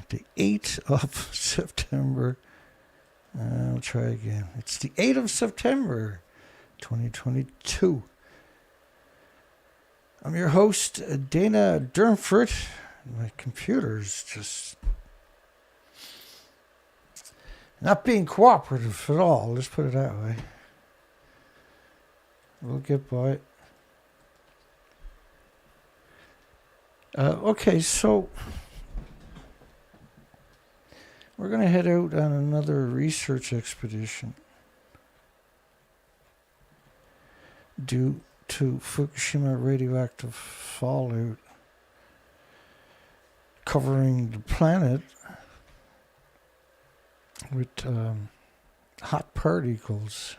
the 8th of September. I'll try again. It's the 8th of September, 2022. I'm your host, Dana Durnford. My computer's just not being cooperative at all. Let's put it that way. We'll get by it. Okay, so we're going to head out on another research expedition due to Fukushima radioactive fallout covering the planet with hot particles.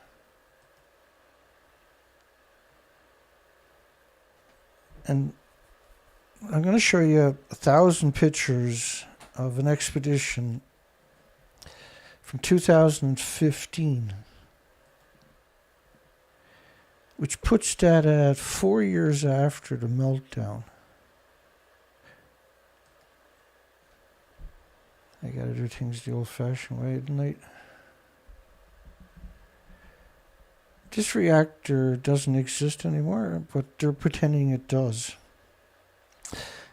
And I'm going to show you 1,000 pictures of an expedition from 2015, which puts that at 4 years after the meltdown. I gotta do things the old-fashioned way tonight. This reactor doesn't exist anymore, but they're pretending it does.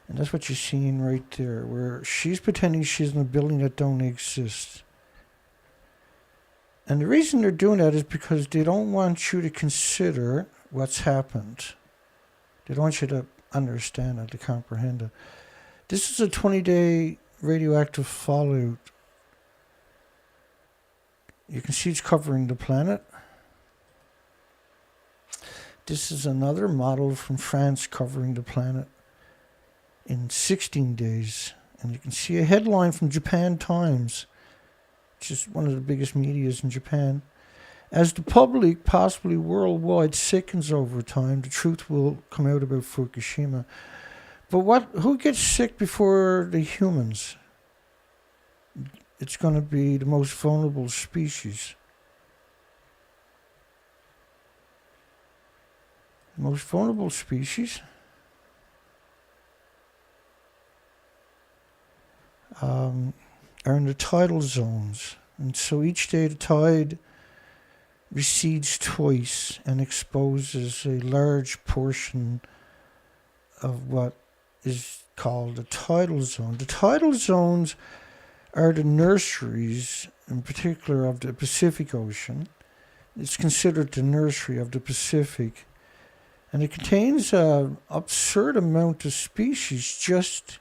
And that's what you're seeing right there, where she's pretending she's in a building that don't exist. And the reason they're doing that is because they don't want you to consider what's happened. They don't want you to understand it, to comprehend it. This is a 20-day radioactive fallout. You can see it's covering the planet. This is another model from France covering the planet in 16 days. And you can see a headline from Japan Times, which is one of the biggest medias in Japan. As the public, possibly worldwide, sickens over time, the truth will come out about Fukushima. But who gets sick before the humans? It's going to be the most vulnerable species. The most vulnerable species are in the tidal zones. And so each day the tide recedes twice and exposes a large portion of what is called the tidal zone. The tidal zones are the nurseries, in particular of the Pacific Ocean. It's considered the nursery of the Pacific. And it contains an absurd amount of species just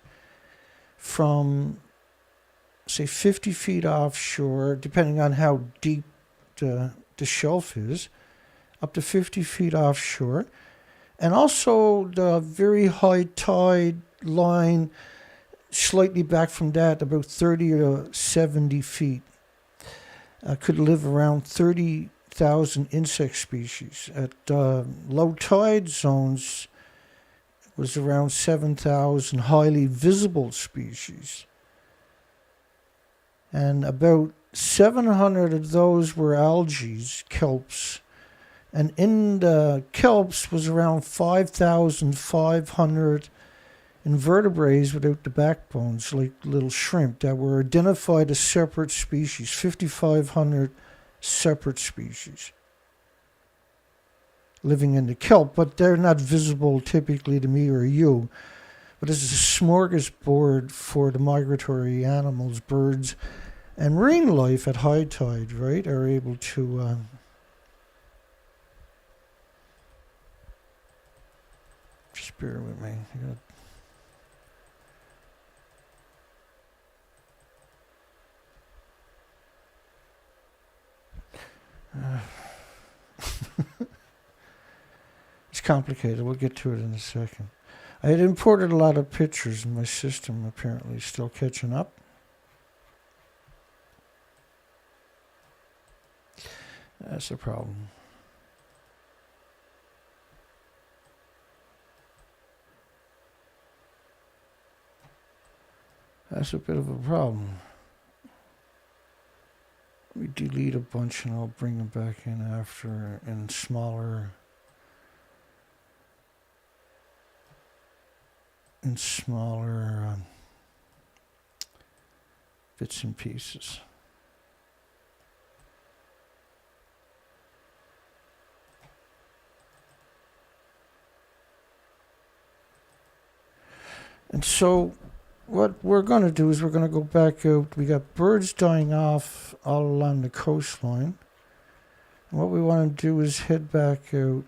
from, say, 50 feet offshore, depending on how deep the shelf is, up to 50 feet offshore. And also the very high tide line, slightly back from that, about 30 or 70 feet. Could live around 30,000 insect species. At low tide zones, it was around 7,000 highly visible species. And about 700 of those were algae, kelps. And in the kelps was around 5,500 invertebrates without the backbones, like little shrimp, that were identified as separate species, 5,500 separate species living in the kelp, but they're not visible typically to me or you. But this is a smorgasbord for the migratory animals, birds, and marine life at high tide, right, are able to just bear with me. It's complicated. We'll get to it in a second. I had imported a lot of pictures, and my system apparently is still catching up. That's a problem. That's a bit of a problem. Let me delete a bunch and I'll bring them back in after in smaller in smaller bits and pieces. And so what we're going to do is we're going to go back out. We got birds dying off all along the coastline. And what we want to do is head back out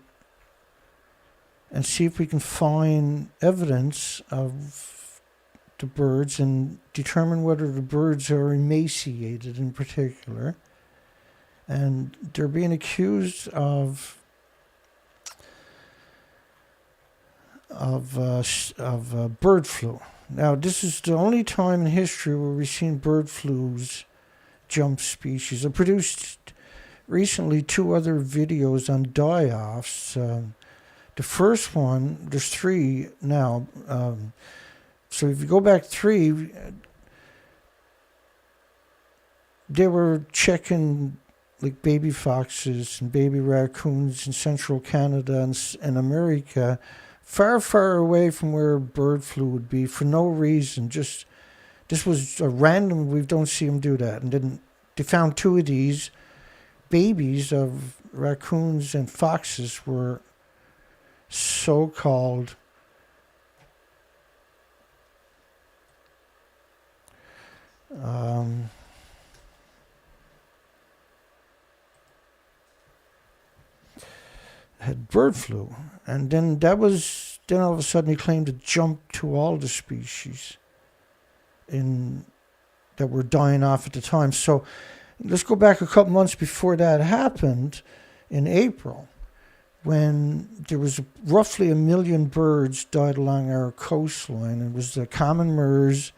and see if we can find evidence of the birds and determine whether the birds are emaciated in particular. And they're being accused of bird flu. Now, this is the only time in history where we've seen bird flus jump species. I produced recently 2 other videos on die-offs. The first one, there's 3 now. So if you go back 3, they were checking like baby foxes and baby raccoons in central Canada and America, far, far away from where bird flu would be for no reason. Just this was a random. We don't see them do that. And then they found 2 of these babies of raccoons and foxes were so-called had bird flu, and then all of a sudden he claimed it jumped to all the species that were dying off at the time. So let's go back a couple months before that happened, in April, when there was roughly 1 million birds died along our coastline. It was the common murres,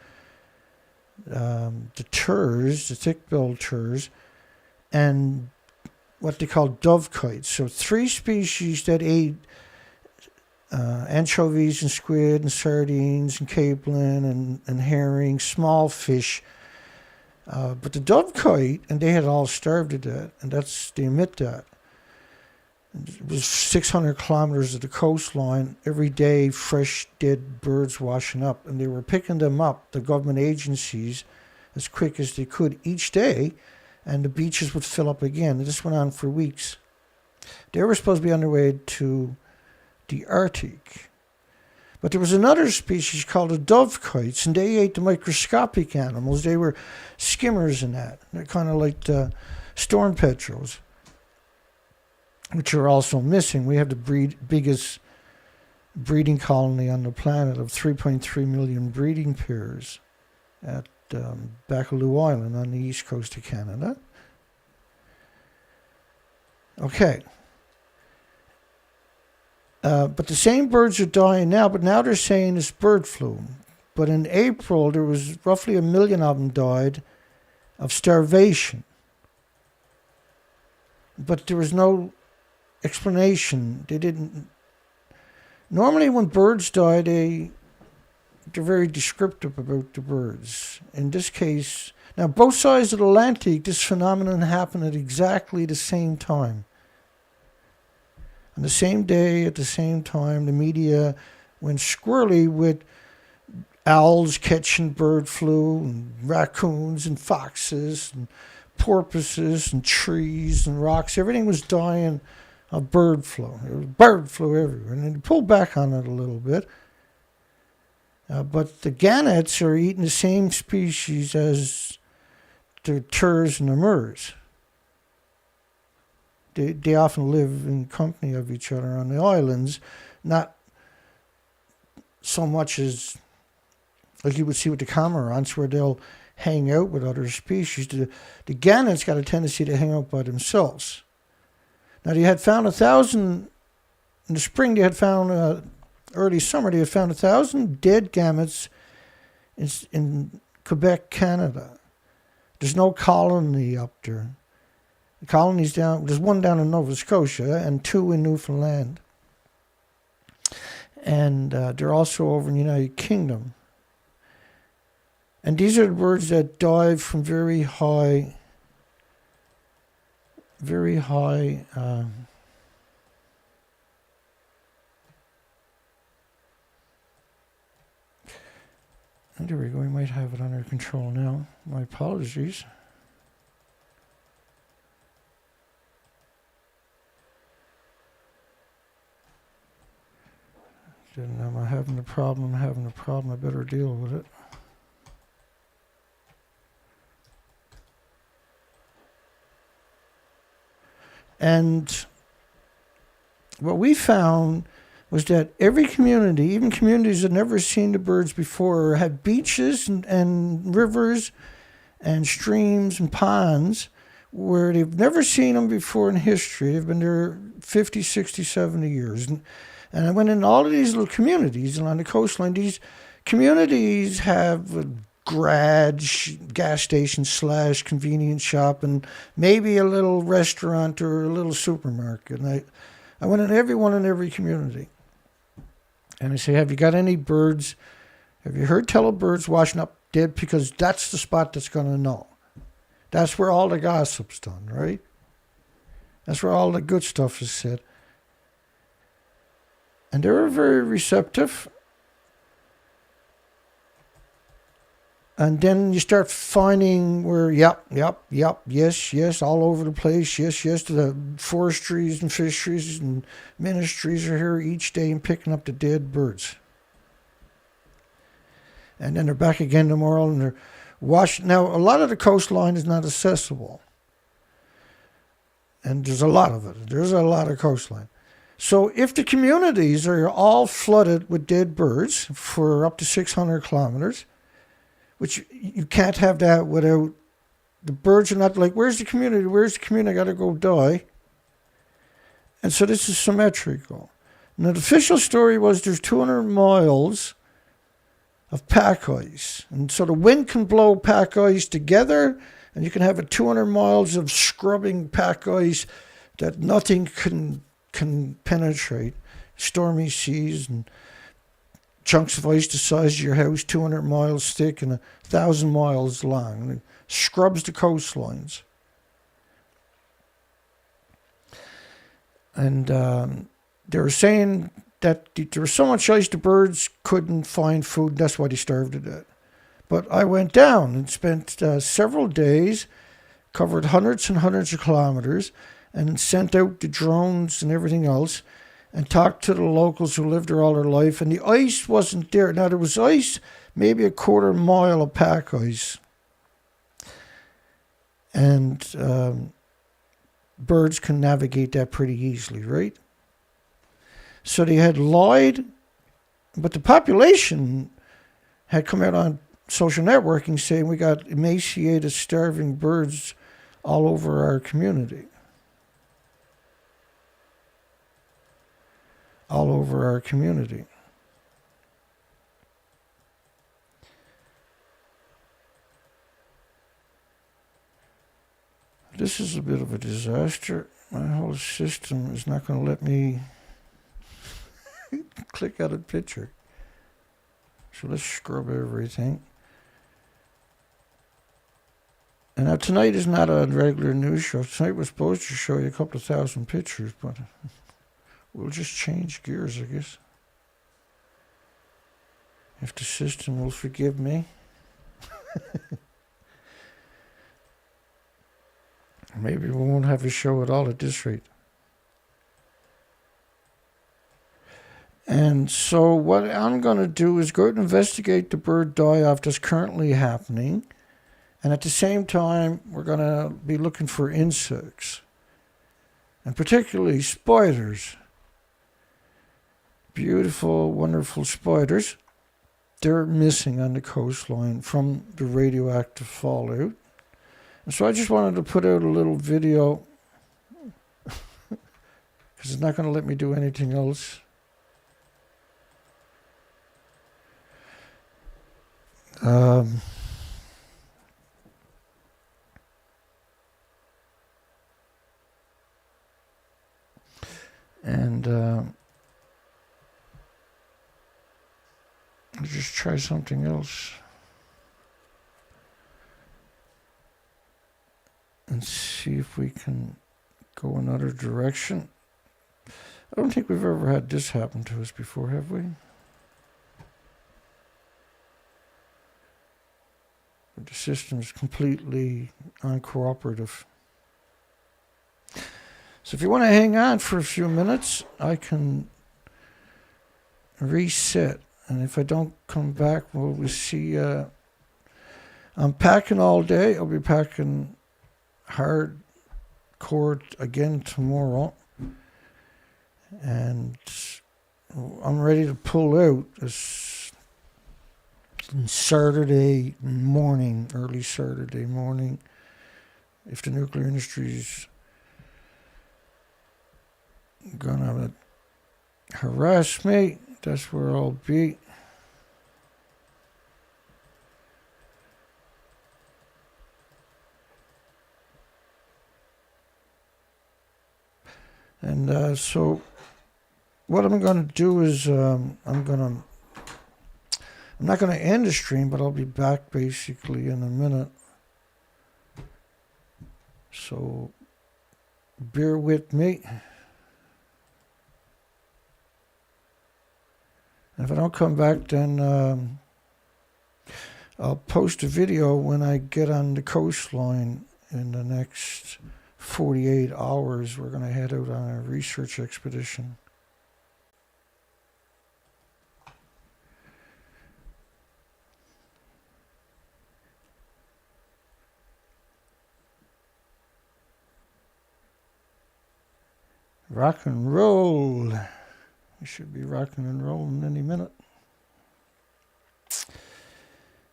the turs, the thick-billed turs, and what they call dove kites. So 3 species that ate anchovies and squid and sardines and capelin and herring, small fish. But the dove kite, and they had all starved to death, and they admit that. It was 600 kilometers of the coastline, every day fresh dead birds washing up, and they were picking them up, the government agencies, as quick as they could each day, and the beaches would fill up again. And this went on for weeks. They were supposed to be on their way to the Arctic. But there was another species called the dove kites, and they ate the microscopic animals. They were skimmers in that. They're kind of like the storm petrels, which are also missing. We have the biggest breeding colony on the planet of 3.3 million breeding pairs at Baccalieu Island on the east coast of Canada. Okay. But the same birds are dying now, but now they're saying it's bird flu. But in April, there was roughly 1 million of them died of starvation. But there was no explanation. They didn't. Normally when birds die, they're very descriptive about the birds. In this case, now both sides of the Atlantic, this phenomenon happened at exactly the same time. On the same day, at the same time, the media went squirrely with owls catching bird flu, and raccoons and foxes and porpoises and trees and rocks. Everything was dying of bird flu. There was bird flu everywhere. And they pulled back on it a little bit. But the gannets are eating the same species as the turs and the murres. They often live in company of each other on the islands, not so much as like you would see with the cormorants, where they'll hang out with other species. The gannets got a tendency to hang out by themselves. Now, they had found 1,000, in the spring, they had found, early summer, they had found 1,000 dead gametes in Quebec, Canada. There's no colony up there. The colony's down, there's one down in Nova Scotia and 2 in Newfoundland. And they're also over in the United Kingdom. And these are the birds that dive from very high There we go, we might have it under control now. My apologies. I'm having a problem, I better deal with it. And what we found was that every community, even communities that never seen the birds before, had beaches and rivers and streams and ponds where they've never seen them before in history. They've been there 50, 60, 70 years. And I went in all of these little communities along the coastline. These communities have a garage, gas station / convenience shop, and maybe a little restaurant or a little supermarket. And I went in every one in every community. And I say, have you got any birds? Have you heard tell of birds washing up dead? Because that's the spot that's going to know. That's where all the gossip's done, right? That's where all the good stuff is said. And they were very receptive. And then you start finding where, yep, yes, all over the place, yes, the forestries and fisheries and ministries are here each day and picking up the dead birds. And then they're back again tomorrow and they're washing. Now, a lot of the coastline is not accessible. And there's a lot of it. There's a lot of coastline. So if the communities are all flooded with dead birds for up to 600 kilometers, which you can't have that without, the birds are not like, where's the community? I got to go die. And so this is symmetrical. Now the official story was there's 200 miles of pack ice. And so the wind can blow pack ice together, and you can have 200 miles of scrubbing pack ice that nothing can penetrate. Stormy seas and chunks of ice the size of your house, 200 miles thick and 1,000 miles long. And it scrubs the coastlines. And they were saying that there was so much ice the birds couldn't find food. That's why they starved to death. But I went down and spent several days, covered hundreds and hundreds of kilometers, and sent out the drones and everything else, and talked to the locals who lived there all their life, and the ice wasn't there. Now, there was ice, maybe a quarter mile of pack ice. And birds can navigate that pretty easily, right? So they had lied, but the population had come out on social networking saying we got emaciated, starving birds all over our community. All over our community. This is a bit of a disaster. My whole system is not going to let me click out a picture. So let's scrub everything. And now tonight is not a regular news show. Tonight we're supposed to show you a couple of thousand pictures, but we'll just change gears, I guess. If the system will forgive me. Maybe we won't have a show at all at this rate. And so what I'm going to do is go out and investigate the bird die-off that's currently happening. And at the same time, we're going to be looking for insects. And particularly spiders. Beautiful, wonderful spiders. They're missing on the coastline from the radioactive fallout. And so I just wanted to put out a little video because it's not going to let me do anything else. I'll just try something else. And see if we can go another direction. I don't think we've ever had this happen to us before, have we? The system is completely uncooperative. So if you want to hang on for a few minutes, I can reset. And if I don't come back, well, we see. I'm packing all day. I'll be packing hardcore again tomorrow. And I'm ready to pull out this Saturday morning, early Saturday morning. If the nuclear industry's gonna harass me, that's where I'll be. And so what I'm going to do is I'm not going to end the stream, but I'll be back basically in a minute. So bear with me. And if I don't come back, then I'll post a video when I get on the coastline in the next 48 hours. We're going to head out on a research expedition. Rock and roll. We should be rocking and rolling any minute.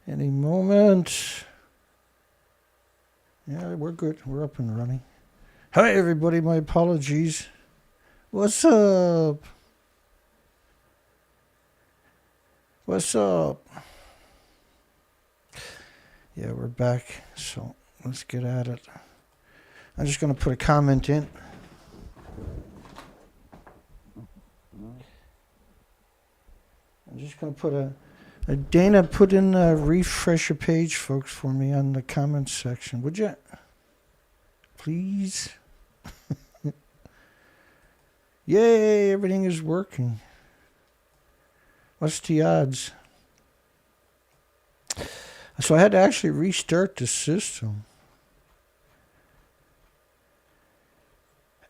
Any moment. Yeah, we're good. We're up and running. Hi, everybody. My apologies. What's up? What's up? Yeah, we're back. So let's get at it. I'm just going to put a comment in. I'm just going to put Dana, put in a refresh a page, folks, for me on the comments section. Would you? Please? Yay, everything is working. What's the odds? So I had to actually restart the system.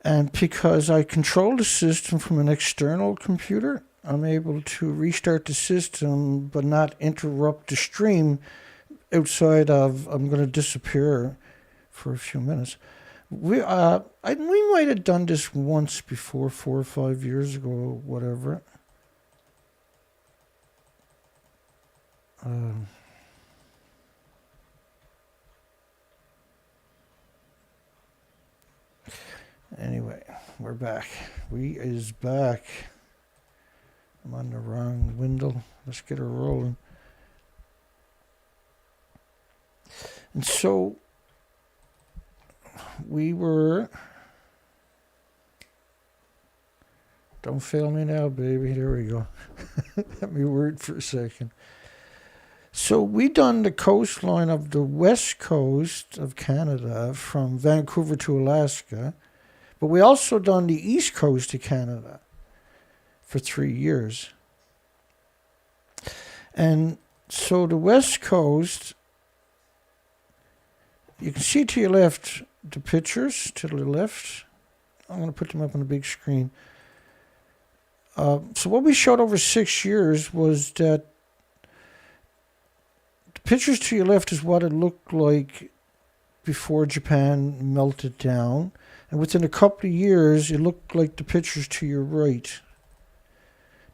And because I control the system from an external computer, I'm able to restart the system but not interrupt the stream outside of, I'm going to disappear for a few minutes. We might have done this once before, 4 or 5 years ago, or whatever. Anyway, we're back. We is back. I'm on the wrong window. Let's get her rolling. And so we were... Don't fail me now, baby. There we go. Let me word for a second. So we done the coastline of the west coast of Canada from Vancouver to Alaska. But we also done the east coast of Canada for 3 years. And so the west coast, you can see to your left the pictures to the left. I'm going to put them up on the big screen. So what we showed over 6 years was that the pictures to your left is what it looked like before Japan melted down. And within a couple of years, it looked like the pictures to your right.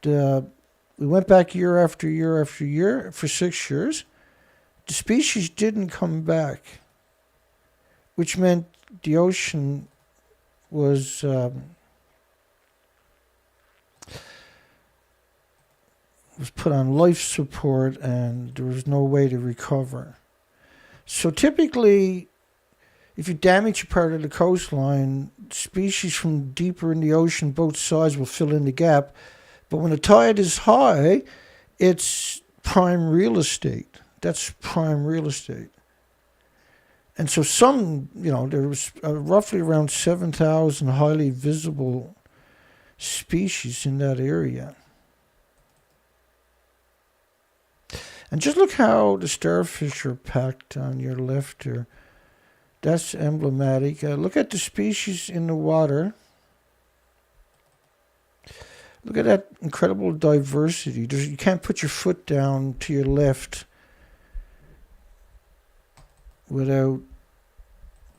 We went back year after year after year for 6 years. The species didn't come back, which meant the ocean was put on life support and there was no way to recover. So typically, if you damage a part of the coastline, species from deeper in the ocean, both sides, will fill in the gap. But when the tide is high, it's prime real estate. That's prime real estate. And so there was roughly around 7,000 highly visible species in that area. And just look how the starfish are packed on your left here. That's emblematic. Look at the species in the water. Look at that incredible diversity. You can't put your foot down to your left without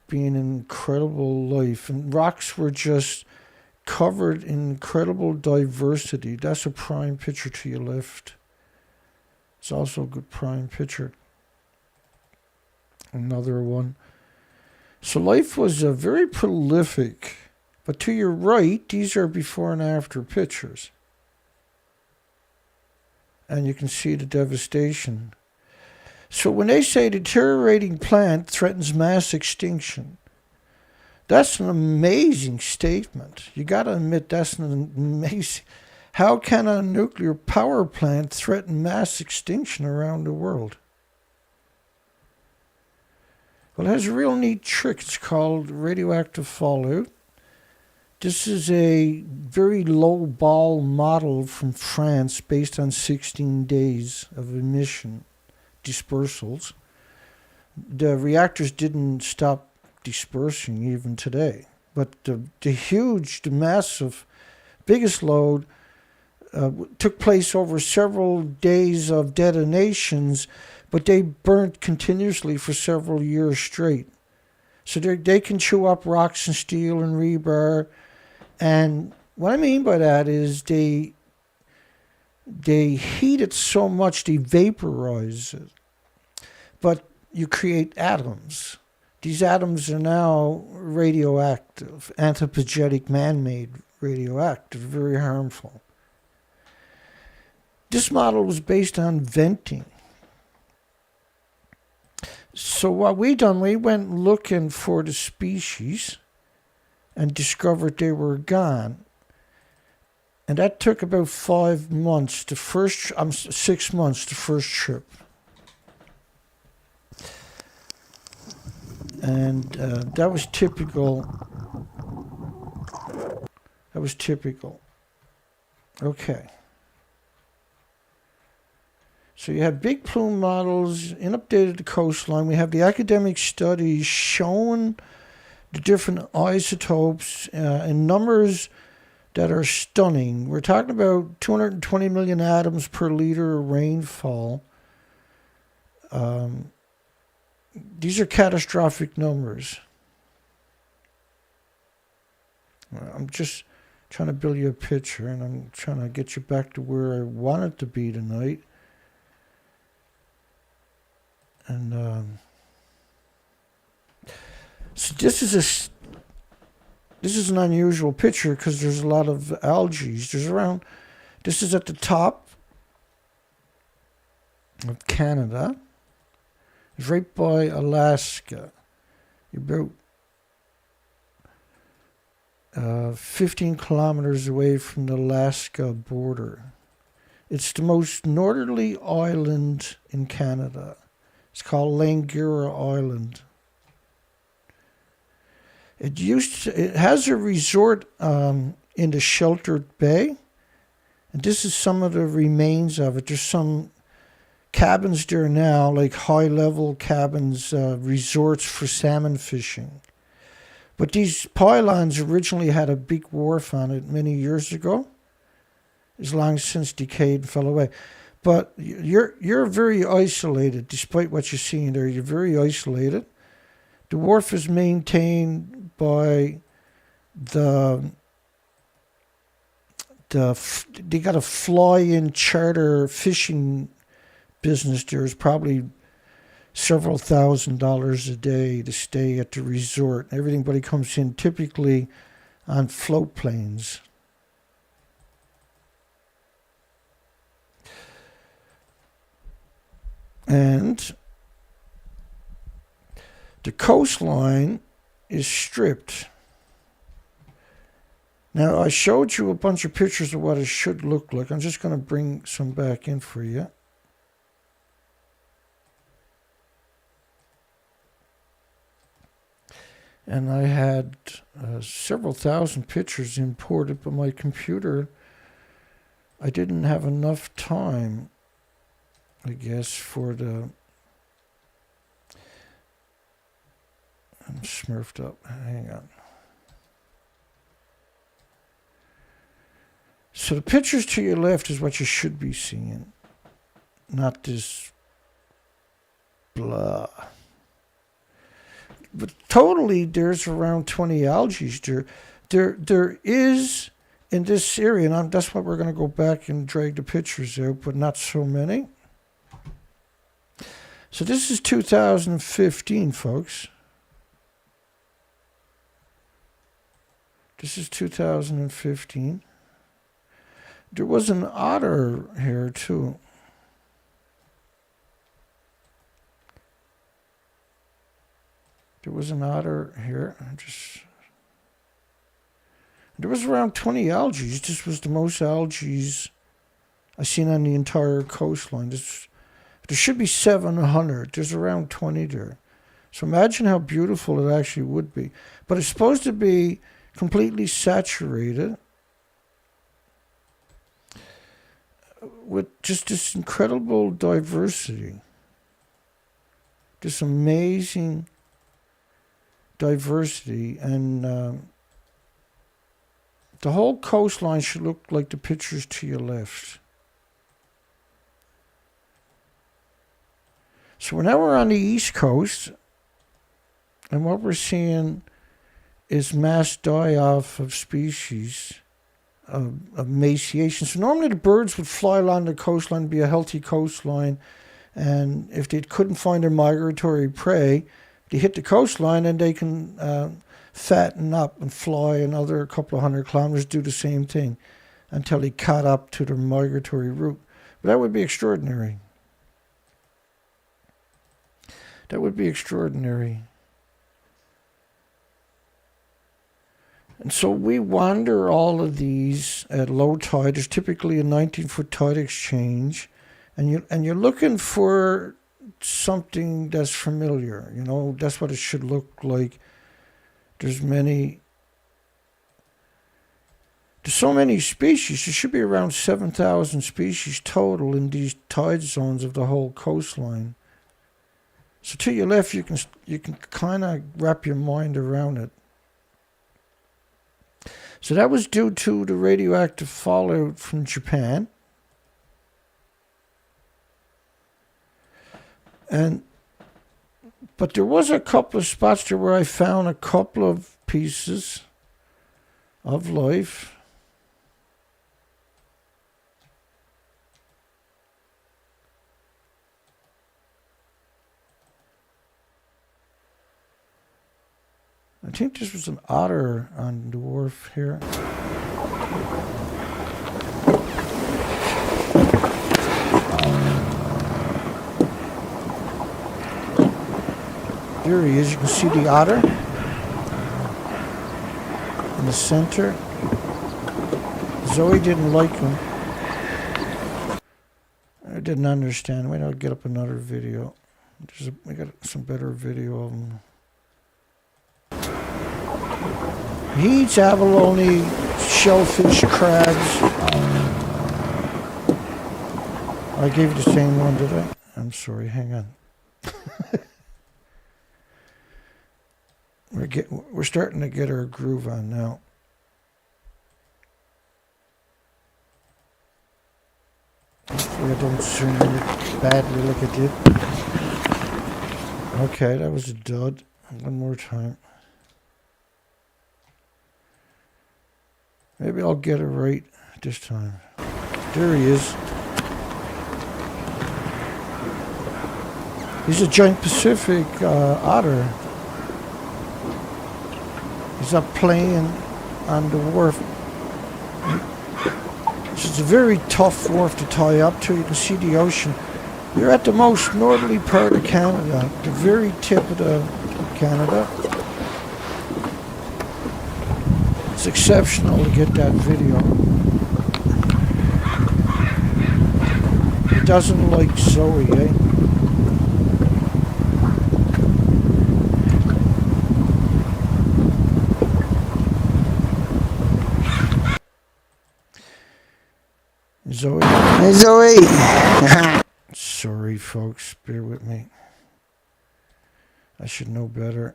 being an incredible life. And rocks were just covered in incredible diversity. That's a prime picture to your left. It's also a good prime picture. Another one. So life was very prolific. But to your right, these are before and after pictures. And you can see the devastation. So when they say deteriorating plant threatens mass extinction, that's an amazing statement. You got to admit that's an amazing. How can a nuclear power plant threaten mass extinction around the world? Well, it has a real neat trick. It's called radioactive fallout. This is a very low ball model from France based on 16 days of emission dispersals. The reactors didn't stop dispersing even today. But the massive, biggest load took place over several days of detonations, but they burnt continuously for several years straight. So they can chew up rocks and steel and rebar. And what I mean by that is they heat it so much they vaporize it. But you create atoms. These atoms are now radioactive, anthropogenic, man-made radioactive, very harmful. This model was based on venting. So what we went looking for the species and discovered they were gone. And that took about 5 months, 6 months, the first trip. And that was typical. Okay. So you have big plume models, inundated the coastline. We have the academic studies showing the different isotopes in numbers that are stunning. We're talking about 220 million atoms per liter of rainfall. These are catastrophic numbers. I'm just trying to build you a picture, and I'm trying to get you back to where I want it to be tonight. And so this is an unusual picture because there's a lot of algae. This is at the top of Canada. It's right by Alaska. You're about 15 kilometers away from the Alaska border. It's the most northerly island in Canada. It's called Langura Island. It has a resort in the sheltered bay, and this is some of the remains of it. There's some cabins there now, like high-level cabins, resorts for salmon fishing. But these pylons originally had a big wharf on it many years ago. It's long since decayed and fell away. But you're very isolated, despite what you're seeing there. You're very isolated. The wharf is maintained by they got a fly-in charter fishing business. There's probably several $1,000s a day to stay at the resort. Everybody comes in typically on float planes. And the coastline is stripped. Now, I showed you a bunch of pictures of what it should look like. I'm just going to bring some back in for you. And I had several thousand pictures imported, but my computer, I didn't have enough time. I guess, for the... I'm smurfed up. Hang on. So the pictures to your left is what you should be seeing, not this blah. But totally, there's around 20 algae there is in this area, and that's why we're going to go back and drag the pictures out, but not so many. So this is 2015, folks. This is 2015. There was an otter here, too. There was an otter here. There was around 20 algae. This was the most algae I've seen on the entire coastline. There should be 700. There's around 20 there. So imagine how beautiful it actually would be. But it's supposed to be completely saturated with just this incredible diversity. This amazing diversity. And the whole coastline should look like the pictures to your left. So now we're on the East Coast, and what we're seeing is mass die-off of species, of emaciation. So normally the birds would fly along the coastline, be a healthy coastline, and if they couldn't find their migratory prey, they hit the coastline and they can fatten up and fly another couple of 100 kilometers, do the same thing until they caught up to their migratory route. But that would be extraordinary. That would be extraordinary. And so we wander all of these at low tide. There's typically a 19-foot tide exchange, and you're looking for something that's familiar. You know, that's what it should look like. There's so many species. There should be around 7,000 species total in these tide zones of the whole coastline. So to your left, you can kind of wrap your mind around it. So that was due to the radioactive fallout from Japan. But there was a couple of spots there where I found a couple of pieces of life. I think this was an otter on the wharf here. There he is. You can see the otter in the center. Zoe didn't like him. I didn't understand. Wait, I'll get up another video. We got some better video of him. He eats abalone, shellfish, crabs. I gave you the same one, did I? I'm sorry, hang on. We're starting to get our groove on now. Hopefully I don't zoom in badly like I did. Okay, that was a dud. One more time. Maybe I'll get it right this time. There he is. He's a giant Pacific otter. He's up playing on the wharf. It's a very tough wharf to tie up to. You can see the ocean. You're at the most northerly part of Canada, the very tip of Canada. It's exceptional to get that video. He doesn't like Zoe, eh? Zoe. Hey, Zoe. Sorry, folks. Bear with me. I should know better.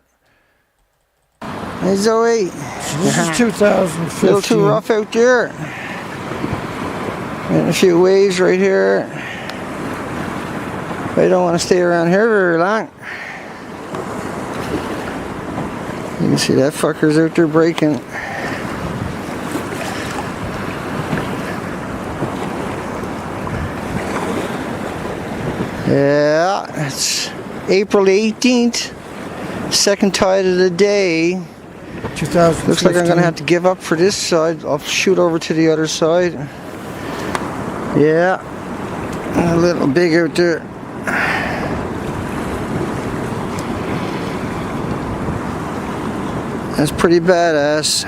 Hey, Zoe. So this is 2015. A little too rough out there. And a few waves right here. I don't want to stay around here very long. You can see that fucker's out there breaking. Yeah, it's April 18th, second tide of the day. 2015. Looks like I'm going to have to give up for this side. I'll shoot over to the other side. Yeah, a little big out there. That's pretty badass.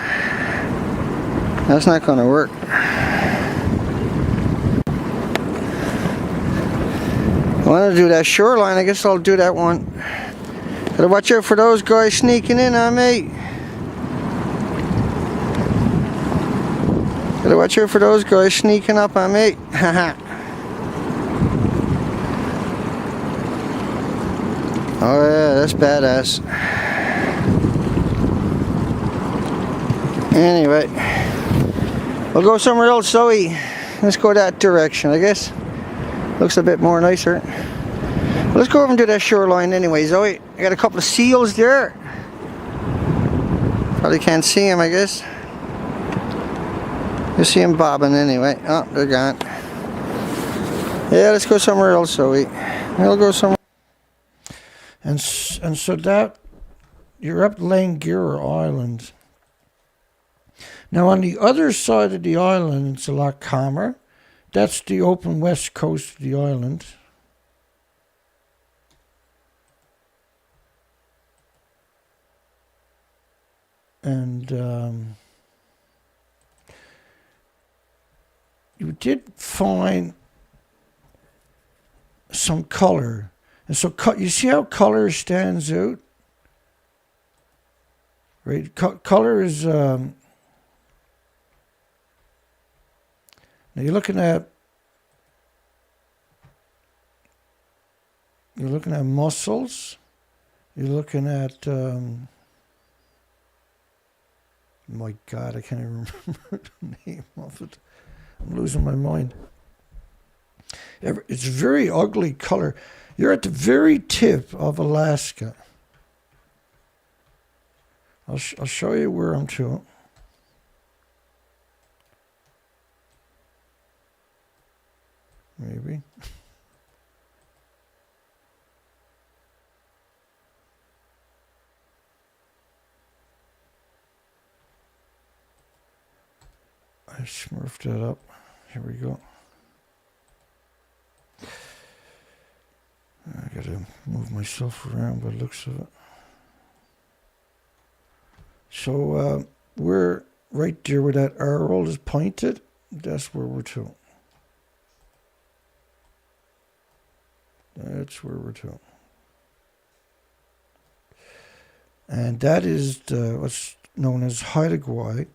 That's not going to work. I want to do that shoreline. I guess I'll do that one. Gotta watch out for those guys sneaking in on me. Gotta watch out for those guys sneaking up on me. Haha. Oh yeah, that's badass. Anyway, we'll go somewhere else, Zoe. Let's go that direction, I guess. Looks a bit more nicer. Let's go over and do that shoreline anyway, Zoe. I got a couple of seals there. Probably can't see them, I guess. You see them bobbing anyway. Oh, they're gone. Yeah, let's go somewhere else, Zoe. We'll go somewhere. And so that you're up Langura Island. Now on the other side of the island, it's a lot calmer. That's the open west coast of the island. And you did find some color. And so you see how color stands out? Right? Color is... now you're looking at mussels. You're looking at my God, I can't even remember the name of it. I'm losing my mind. It's a very ugly color. You're at the very tip of Alaska. I'll show you where I'm to. Maybe. I smurfed that up. Here we go. I gotta move myself around by the looks of it. So we're right there where that arrow is pointed. That's where we're to. That's where we're to. And that is what's known as Hawaii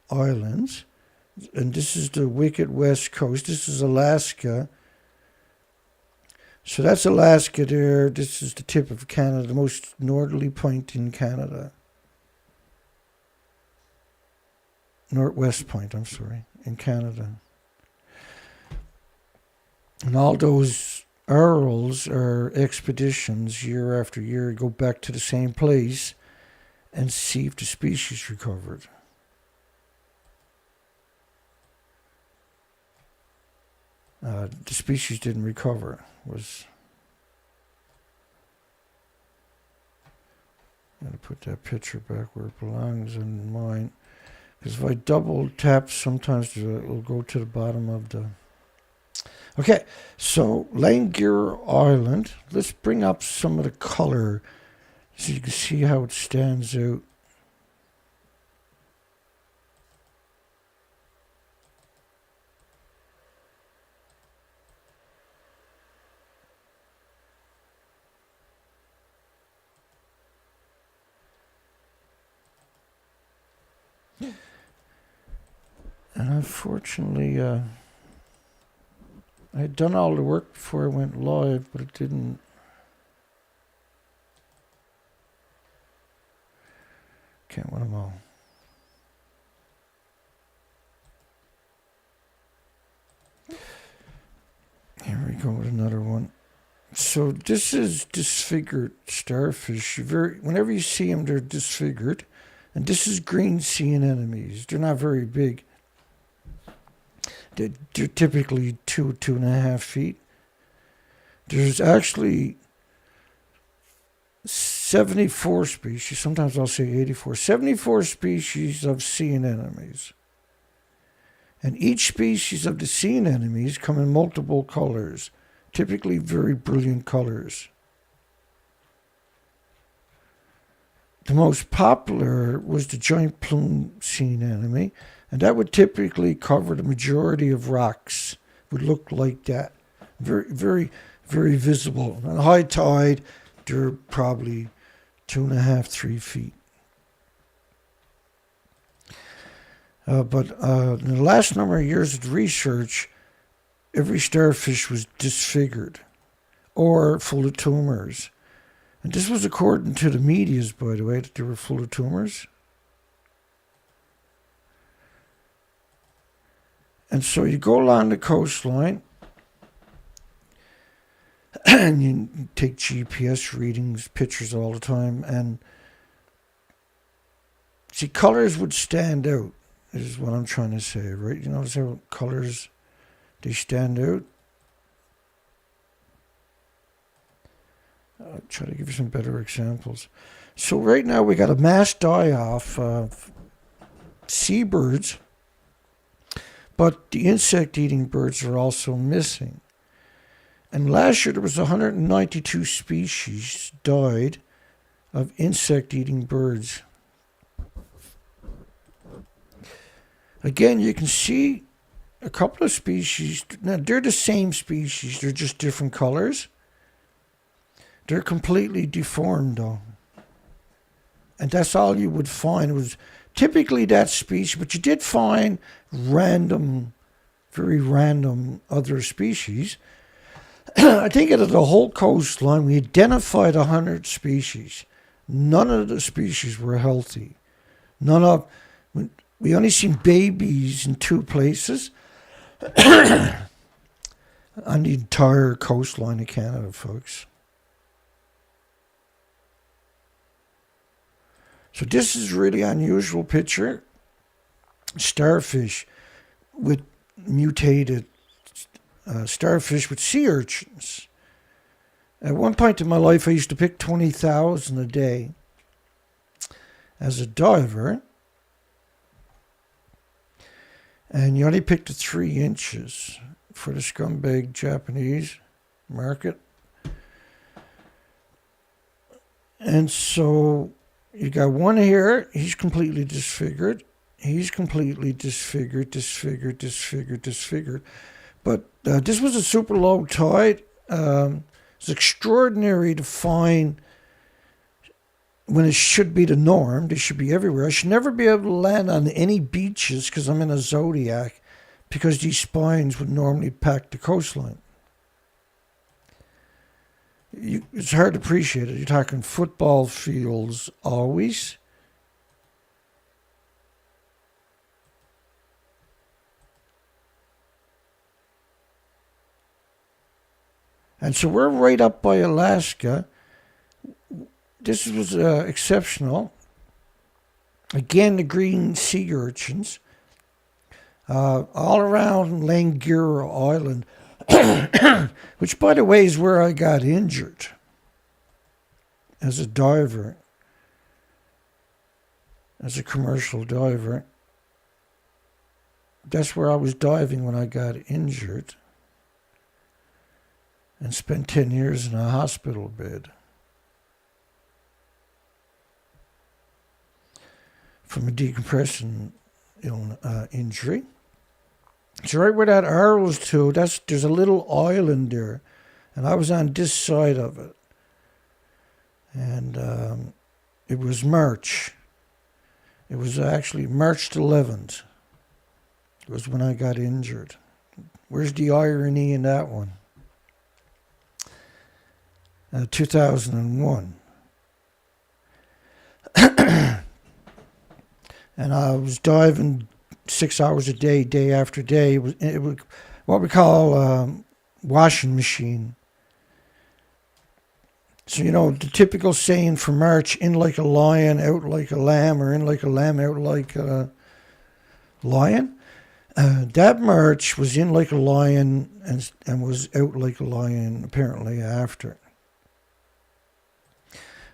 Islands. And this is the wicked west coast. This is Alaska. So that's Alaska there. This is the tip of Canada, the most northerly point in Canada. Northwest point, I'm sorry, in Canada. And all those arrows are expeditions year after year, go back to the same place and see if the species recovered. The species didn't recover. I'm going to put that picture back where it belongs in mine. Because if I double tap, sometimes it will go to the bottom of the... Okay, so Langura Island. Let's bring up some of the color so you can see how it stands out. And unfortunately, I had done all the work before I went live, but it didn't. Can't win them all. Here we go with another one. So this is disfigured starfish. Whenever you see them, they're disfigured. And this is green sea anemones. They're not very big. They're typically 2.5 feet. There's actually 74 species, sometimes I'll say 84, 74 species of sea anemones. And each species of the sea anemones come in multiple colors, typically very brilliant colors. The most popular was the giant plume sea anemone, and that would typically cover the majority of rocks, would look like that. Very, very, very visible. On high tide, they're probably 2.5, 3 feet. But in the last number of years of research, every starfish was disfigured or full of tumors. And this was according to the medias, by the way, that they were full of tumors. And so you go along the coastline and you take GPS readings, pictures all the time, and see, colors would stand out, is what I'm trying to say, right? You notice how colors, they stand out? I'll try to give you some better examples. So right now we got a mass die-off of seabirds, but the insect-eating birds are also missing. And last year there was 192 species died of insect-eating birds. Again, you can see a couple of species. Now, they're the same species. They're just different colors. They're completely deformed, though. And that's all you would find was typically that species. But you did find random, very random other species. I think out of the whole coastline, we identified 100 species. None of the species were healthy. None of... We only seen babies in 2 places on the entire coastline of Canada, folks. So this is a really unusual picture. Starfish with mutated starfish with sea urchins. At one point in my life, I used to pick 20,000 a day as a diver. And you only picked the 3 inches for the scumbag Japanese market. And so you got one here. He's completely disfigured. He's completely disfigured. But this was a super low tide. It's extraordinary to find when it should be the norm. They should be everywhere. I should never be able to land on any beaches because I'm in a zodiac, because these spines would normally pack the coastline. It's hard to appreciate it. You're talking football fields always. And so we're right up by Alaska. This was exceptional. Again, the green sea urchins. All around Langara Island, which, by the way, is where I got injured as a diver, as a commercial diver. That's where I was diving when I got injured and spent 10 years in a hospital bed from a decompression injury. So right where that arrow's to, there's a little island there, and I was on this side of it. And it was March. It was actually March 11th. It was when I got injured Where's the irony in that one? 2001. And I was diving 6 hours a day, day after day. It was what we call washing machine. So, you know, the typical saying for March, in like a lion, out like a lamb, or in like a lamb, out like a lion. That March was in like a lion and was out like a lion apparently after.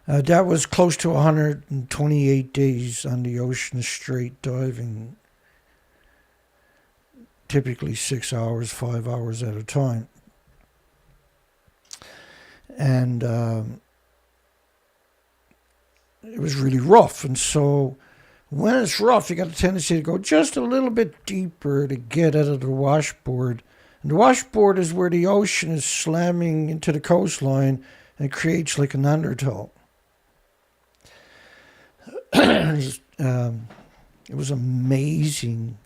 That was close to 128 days on the ocean straight diving, typically 6 hours, 5 hours at a time. And it was really rough. And so when it's rough, you got a tendency to go just a little bit deeper to get out of the washboard. And the washboard is where the ocean is slamming into the coastline and it creates like an undertow. It was amazing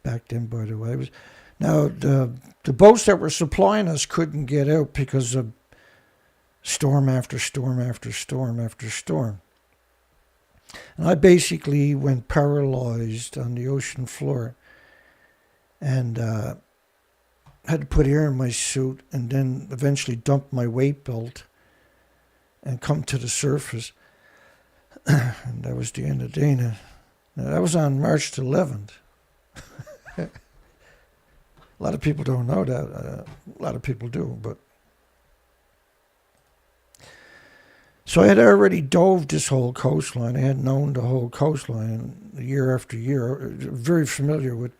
back then, by the way. Now, the boats that were supplying us couldn't get out because of storm after storm after storm after storm. And I basically went paralyzed on the ocean floor and had to put air in my suit and then eventually dump my weight belt and come to the surface. And that was the end of Dana. Now, that was on March 11th. A lot of people don't know that. A lot of people do, but. So I had already dove this whole coastline. I had known the whole coastline year after year. Very familiar with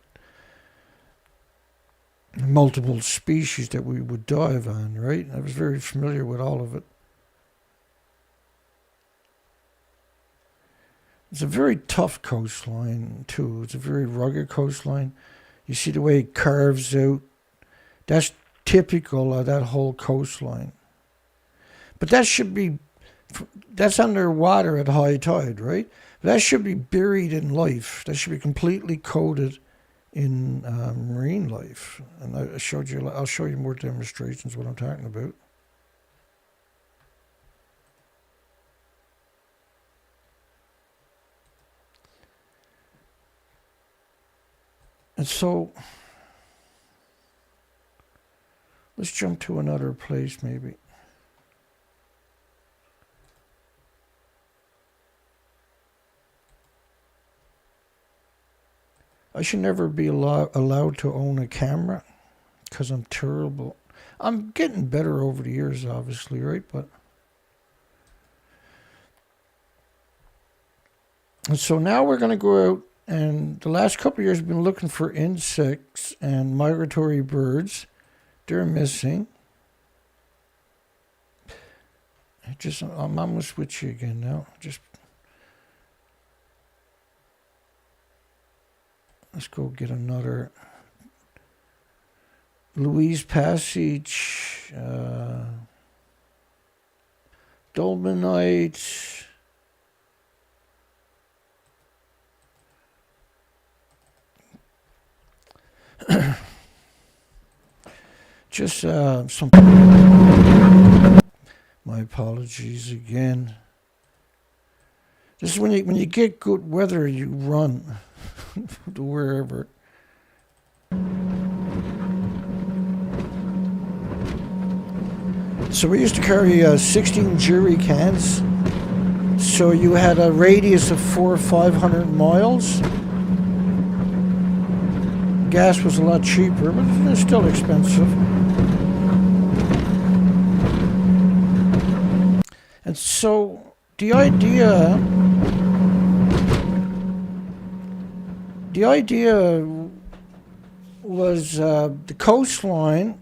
multiple species that we would dive on, right? I was very familiar with all of it. It's a very tough coastline, too. It's a very rugged coastline. You see the way it carves out. That's typical of that whole coastline. But that's underwater at high tide, right? But that should be buried in life. That should be completely coated in marine life. And I'll show you more demonstrations of what I'm talking about. And so, let's jump to another place maybe. I should never be allowed to own a camera because I'm terrible. I'm getting better over the years, obviously, right? And so now we're going to go out. And the last couple of years, I've been looking for insects and migratory birds. They're missing. I'm almost with you again now. Let's go get another. Louise Passage, Dolomite. Just some. My apologies again. This is when you get good weather, you run to wherever. So we used to carry 16 jerry cans. So you had a radius of 400 or 500 miles. Gas was a lot cheaper, but it's still expensive. And so the idea was the coastline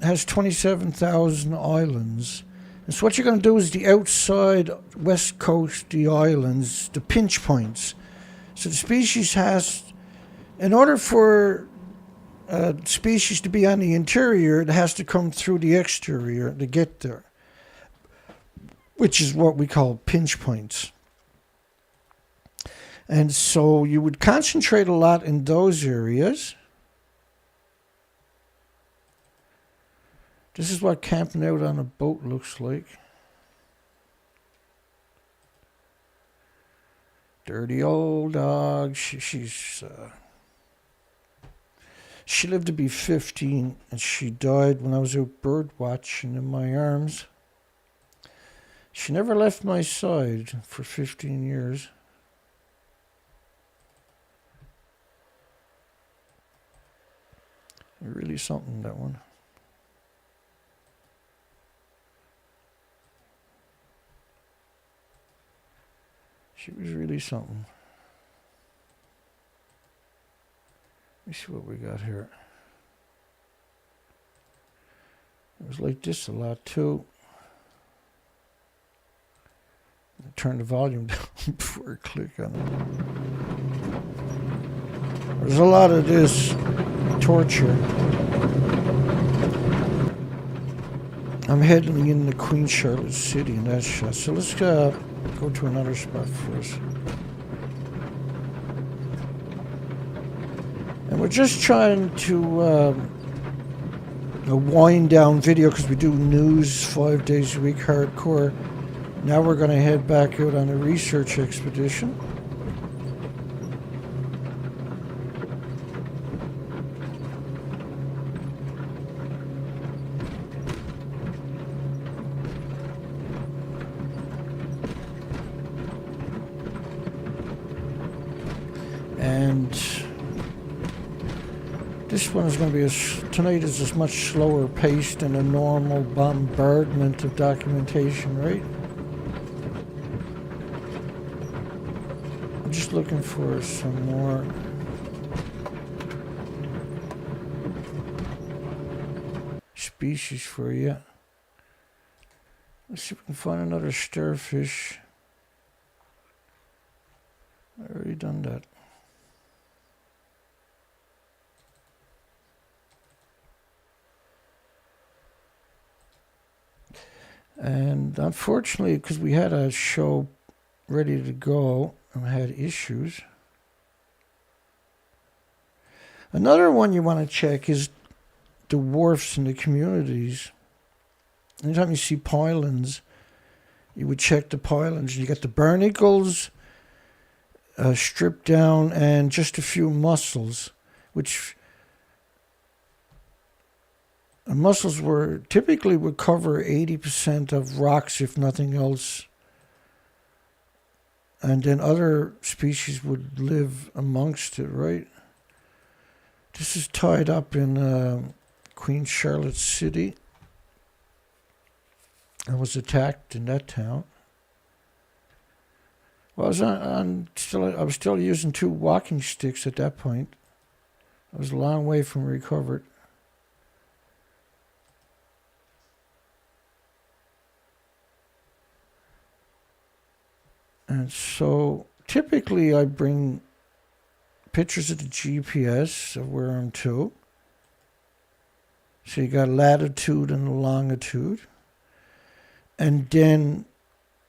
has 27,000 islands. And so what you're going to do is the outside west coast, the islands, the pinch points. So the species has, in order for species to be on the interior, it has to come through the exterior to get there, which is what we call pinch points. And so you would concentrate a lot in those areas. This is what camping out on a boat looks like. Dirty old dog. She lived to be 15, and she died when I was out bird watching in my arms. She never left my side for 15 years. Really something, that one. She was really something. Let me see what we got here. It was like this a lot too. I'll turn the volume down before I click on it. There's a lot of this torture. I'm heading into Queen Charlotte City in that shot. So let's go to another spot first. And we're just trying to a wind down video because we do news 5 days a week, hardcore. Now we're going to head back out on a research expedition. And this one is going to be, tonight is as much slower paced than a normal bombardment of documentation, right? I'm just looking for some more species for you. Let's see if we can find another starfish. I already done that. And unfortunately, because we had a show ready to go and had issues. Another one you want to check is the wharfs in the communities. Anytime you see pylons, you would check the pylons. You got the barnacles stripped down and just a few mussels, which mussels were typically would cover 80% of rocks, if nothing else. And then other species would live amongst it, right? This is tied up in Queen Charlotte City. I was attacked in that town. Well, I was still using 2 walking sticks at that point. I was a long way from recovered. And so typically I bring pictures of the GPS of where I'm to. So you got latitude and longitude. And then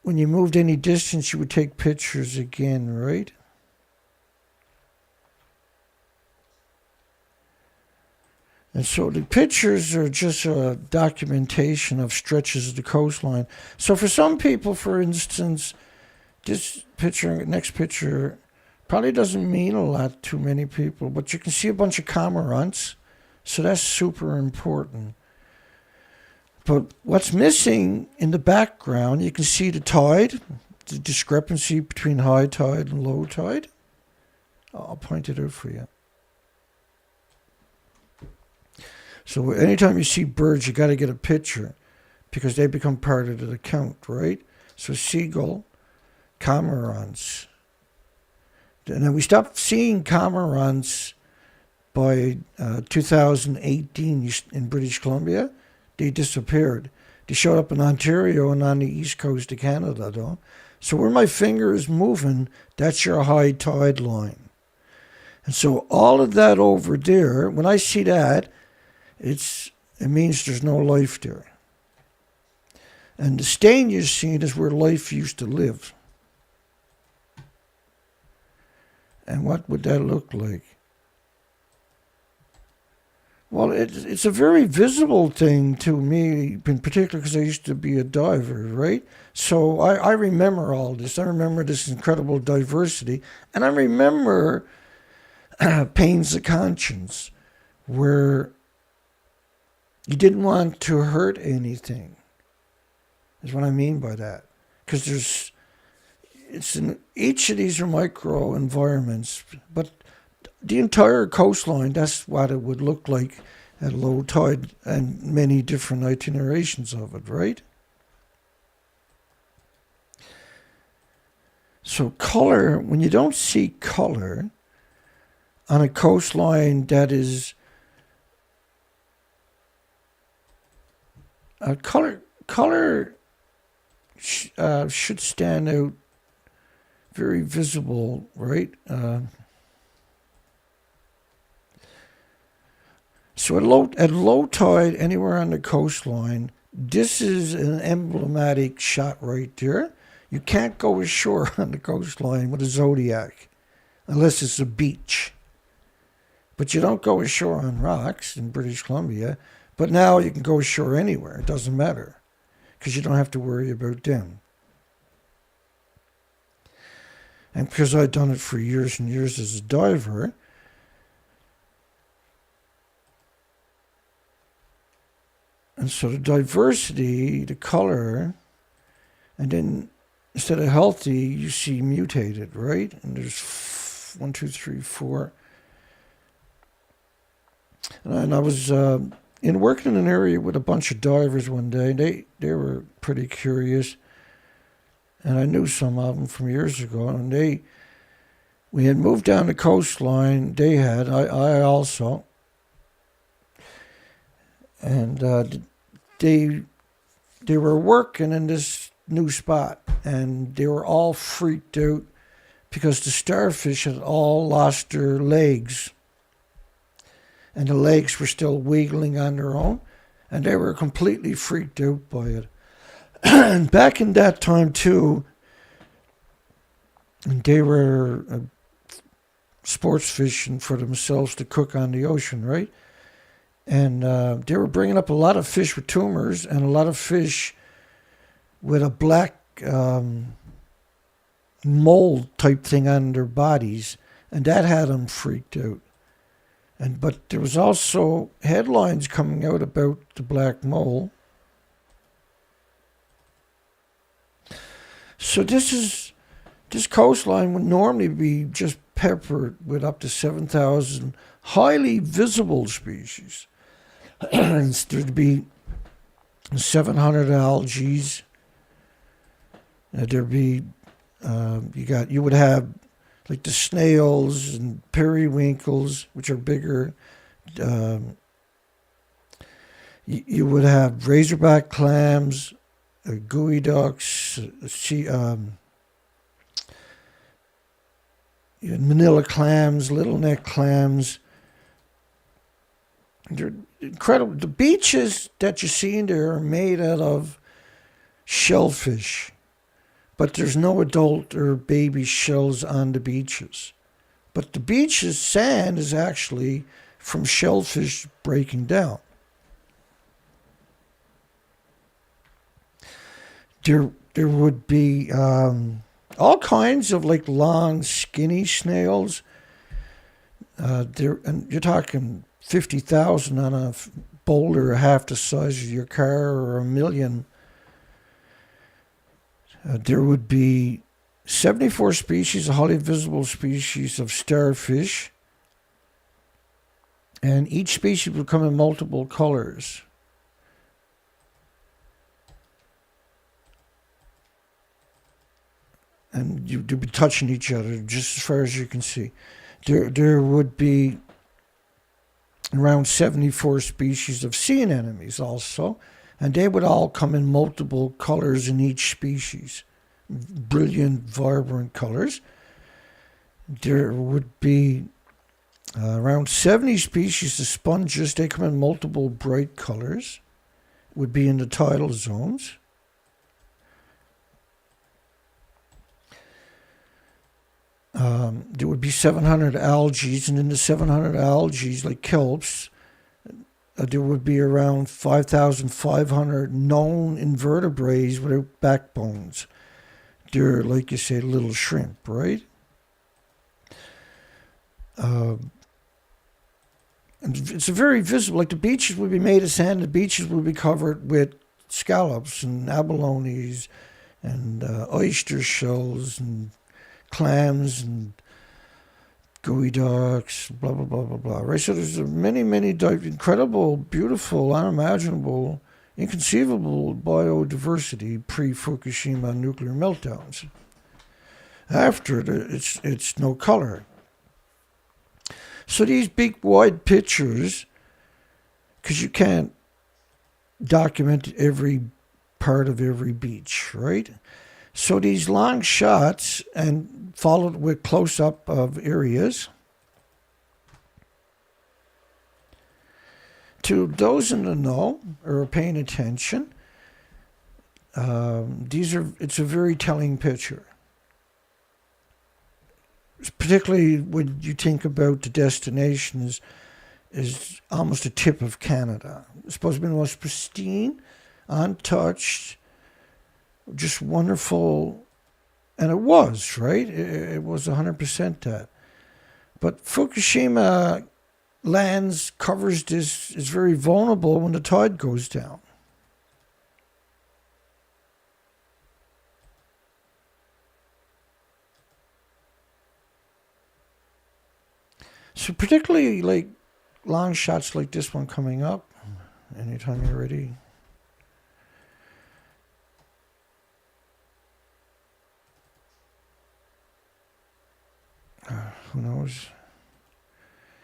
when you moved any distance, you would take pictures again, right? And so the pictures are just a documentation of stretches of the coastline. So for some people, for instance, this picture, next picture, probably doesn't mean a lot to many people, but you can see a bunch of cormorants, so that's super important. But what's missing in the background, you can see the tide, the discrepancy between high tide and low tide. I'll point it out for you. So anytime you see birds, you got to get a picture because they become part of the count, right? So seagull, cormorants. And then we stopped seeing cormorants by 2018 in British Columbia. They disappeared. They showed up in Ontario and on the east coast of Canada, though. So where my finger is moving, that's your high tide line. And so all of that over there, when I see that, it means there's no life there. And the stain you're seeing is where life used to live. And what would that look like? Well, it's a very visible thing to me, in particular because I used to be a diver, right? So I remember all this. I remember this incredible diversity. And I remember pains of conscience where you didn't want to hurt anything, is what I mean by that. Because it's in each of these are micro environments, but the entire coastline, that's what it would look like at low tide and many different itinerations of it, right? So color, when you don't see color on a coastline that is color should stand out, very visible, right? So at low tide, anywhere on the coastline, this is an emblematic shot right there. You can't go ashore on the coastline with a Zodiac unless it's a beach. But you don't go ashore on rocks in British Columbia. But now you can go ashore anywhere. It doesn't matter because you don't have to worry about them. And because I've done it for years and years as a diver, and so the diversity, the color, and then instead of healthy, you see mutated, right? And there's 1, 2, 3, 4. And I was working in an area with a bunch of divers one day. They were pretty curious, and I knew some of them from years ago. And we had moved down the coastline. They had, I also, and they were working in this new spot, and they were all freaked out because the starfish had all lost their legs. And the legs were still wiggling on their own, and they were completely freaked out by it. And back in that time, too, they were sports fishing for themselves to cook on the ocean, right? And they were bringing up a lot of fish with tumors and a lot of fish with a black mold type thing on their bodies, and that had them freaked out. But there was also headlines coming out about the black mole. So this coastline would normally be just peppered with up to 7,000 highly visible species. There'd be 700 algae. There'd be you would have like the snails and periwinkles, which are bigger. You would have razorback clams, gooey ducks, manila clams, little neck clams. They're incredible. The beaches that you see in there are made out of shellfish. But there's no adult or baby shells on the beaches. But the beach's sand is actually from shellfish breaking down. There would be all kinds of like long, skinny snails. And you're talking 50,000 on a boulder half the size of your car, or 1 million. There would be 74 species, a highly visible species of starfish, and each species would come in multiple colors. And you'd be touching each other just as far as you can see. There would be around 74 species of sea anemones also, and they would all come in multiple colors in each species. Brilliant, vibrant colors. There would be around 70 species of sponges. They come in multiple bright colors. Would be in the tidal zones. there would be 700 algae, and in the 700 algae, like kelps, there would be around 5,500 known invertebrates without backbones. They're, like you say, little shrimp, right? And it's a very visible, like the beaches would be made of sand, the beaches would be covered with scallops and abalones and oyster shells and clams and gooey ducks, blah, blah, blah, blah, blah, right? So there's many, many incredible, beautiful, unimaginable, inconceivable biodiversity pre-Fukushima nuclear meltdowns. After it's no color. So these big, wide pictures, because you can't document every part of every beach, right? So these long shots and followed with close-up of areas. To those in the know or paying attention, it's a very telling picture. Particularly when you think about the destination is almost a tip of Canada. It's supposed to be the most pristine, untouched, just wonderful, and it was, right? It was 100% that. But Fukushima lands, covers this, is very vulnerable when the tide goes down. So particularly like long shots like this one coming up, anytime you're ready. Who knows?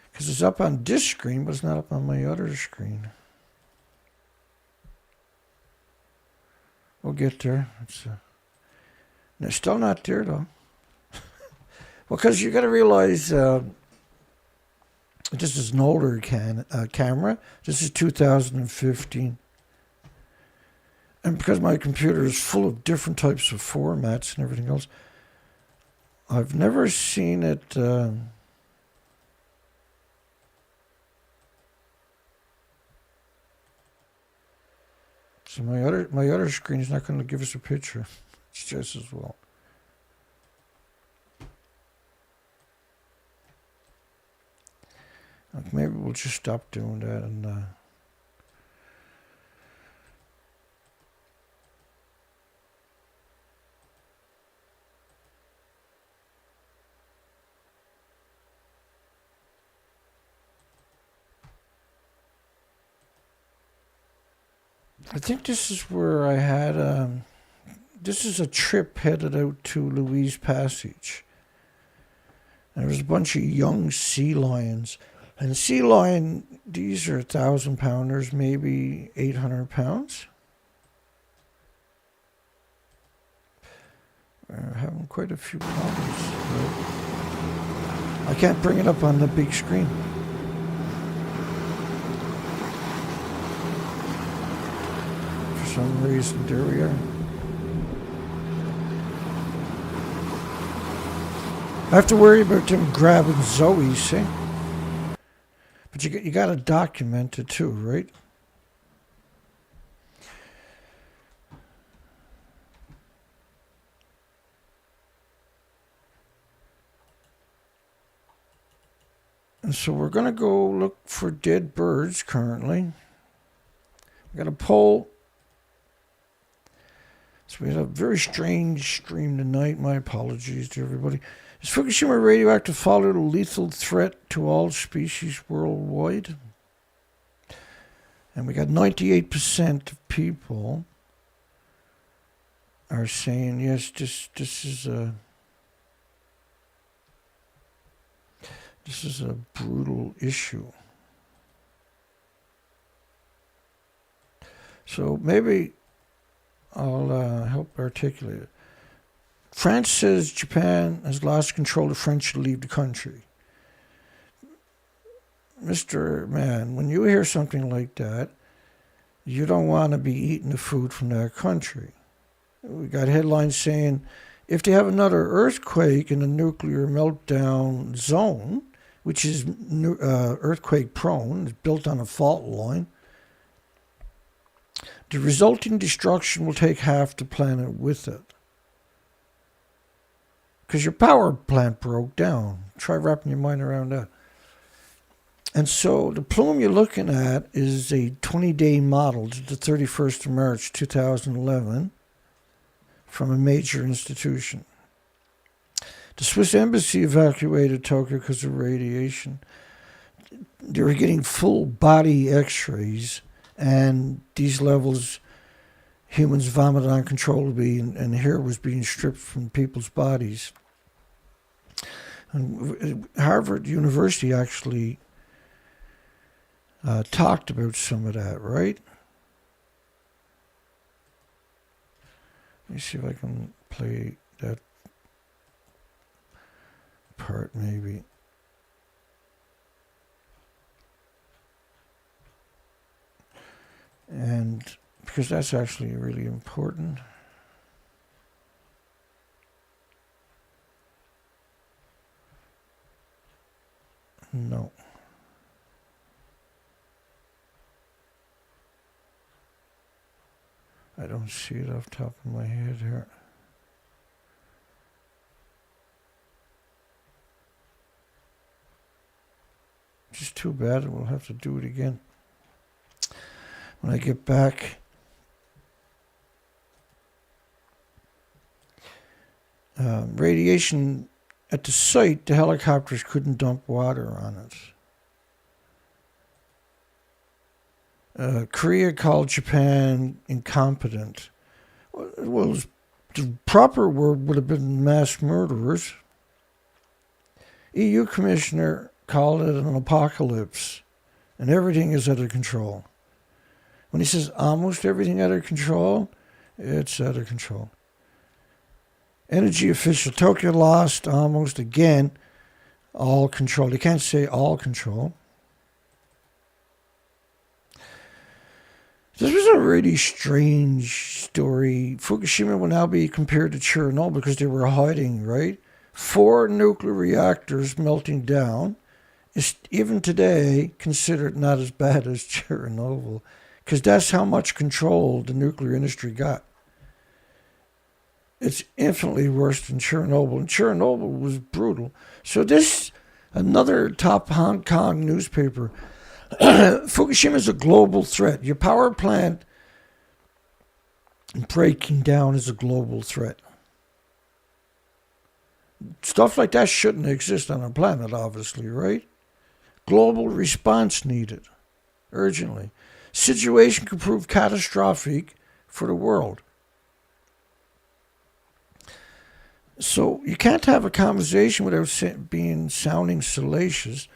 Because it's up on this screen, but it's not up on my other screen. We'll get there. It's still not there, though. Well, because you got to realize this is an older camera. This is 2015. And because my computer is full of different types of formats and everything else, I've never seen it. So my other screen is not going to give us a picture. It's just as well. Maybe we'll just stop doing that and. I think this is where I had, this is a trip headed out to Louise Passage. And there was a bunch of young sea lions. And sea lion, these are 1,000-pounders, maybe 800 pounds. We're having quite a few problems. I can't bring it up on the big screen. Some reason, there we are. I have to worry about them grabbing Zoe, see? But you got to document it too, right? And so we're going to go look for dead birds currently. We got a poll. So we had a very strange stream tonight. My apologies to everybody. Is Fukushima radioactive fallout a lethal threat to all species worldwide? And we got 98% of people are saying yes. This is a brutal issue. So maybe I'll help articulate it. France says Japan has lost control. The French should leave the country. Mr. Man, when you hear something like that, you don't want to be eating the food from that country. We got headlines saying if they have another earthquake in a nuclear meltdown zone, which is earthquake prone, it's built on a fault line, the resulting destruction will take half the planet with it. Because your power plant broke down. Try wrapping your mind around that. And so the plume you're looking at is a 20-day model to the 31st of March 2011 from a major institution. The Swiss embassy evacuated Tokyo because of radiation. They were getting full body x-rays, and these levels, humans vomited uncontrollably, and hair was being stripped from people's bodies. And Harvard University actually talked about some of that, right? Let me see if I can play that part, maybe. And because that's actually really important. No. I don't see it off the top of my head here. Just too bad. We'll have to do it again when I get back. Radiation at the site, the helicopters couldn't dump water on it. Korea called Japan incompetent. Well, the proper word would have been mass murderers. EU commissioner called it an apocalypse, and everything is out of control. When he says almost everything out of control, it's out of control. Energy official, Tokyo lost almost again all control. They can't say all control. This was a really strange story. Fukushima will now be compared to Chernobyl because they were hiding, right? 4 nuclear reactors melting down is even today considered not as bad as Chernobyl, because that's how much control the nuclear industry got. It's infinitely worse than Chernobyl, and Chernobyl was brutal. So this, another top Hong Kong newspaper, Fukushima is a global threat. Your power plant breaking down is a global threat. Stuff like that shouldn't exist on our planet, obviously, right? Global response needed, urgently. Situation could prove catastrophic for the world. So you can't have a conversation without sounding salacious.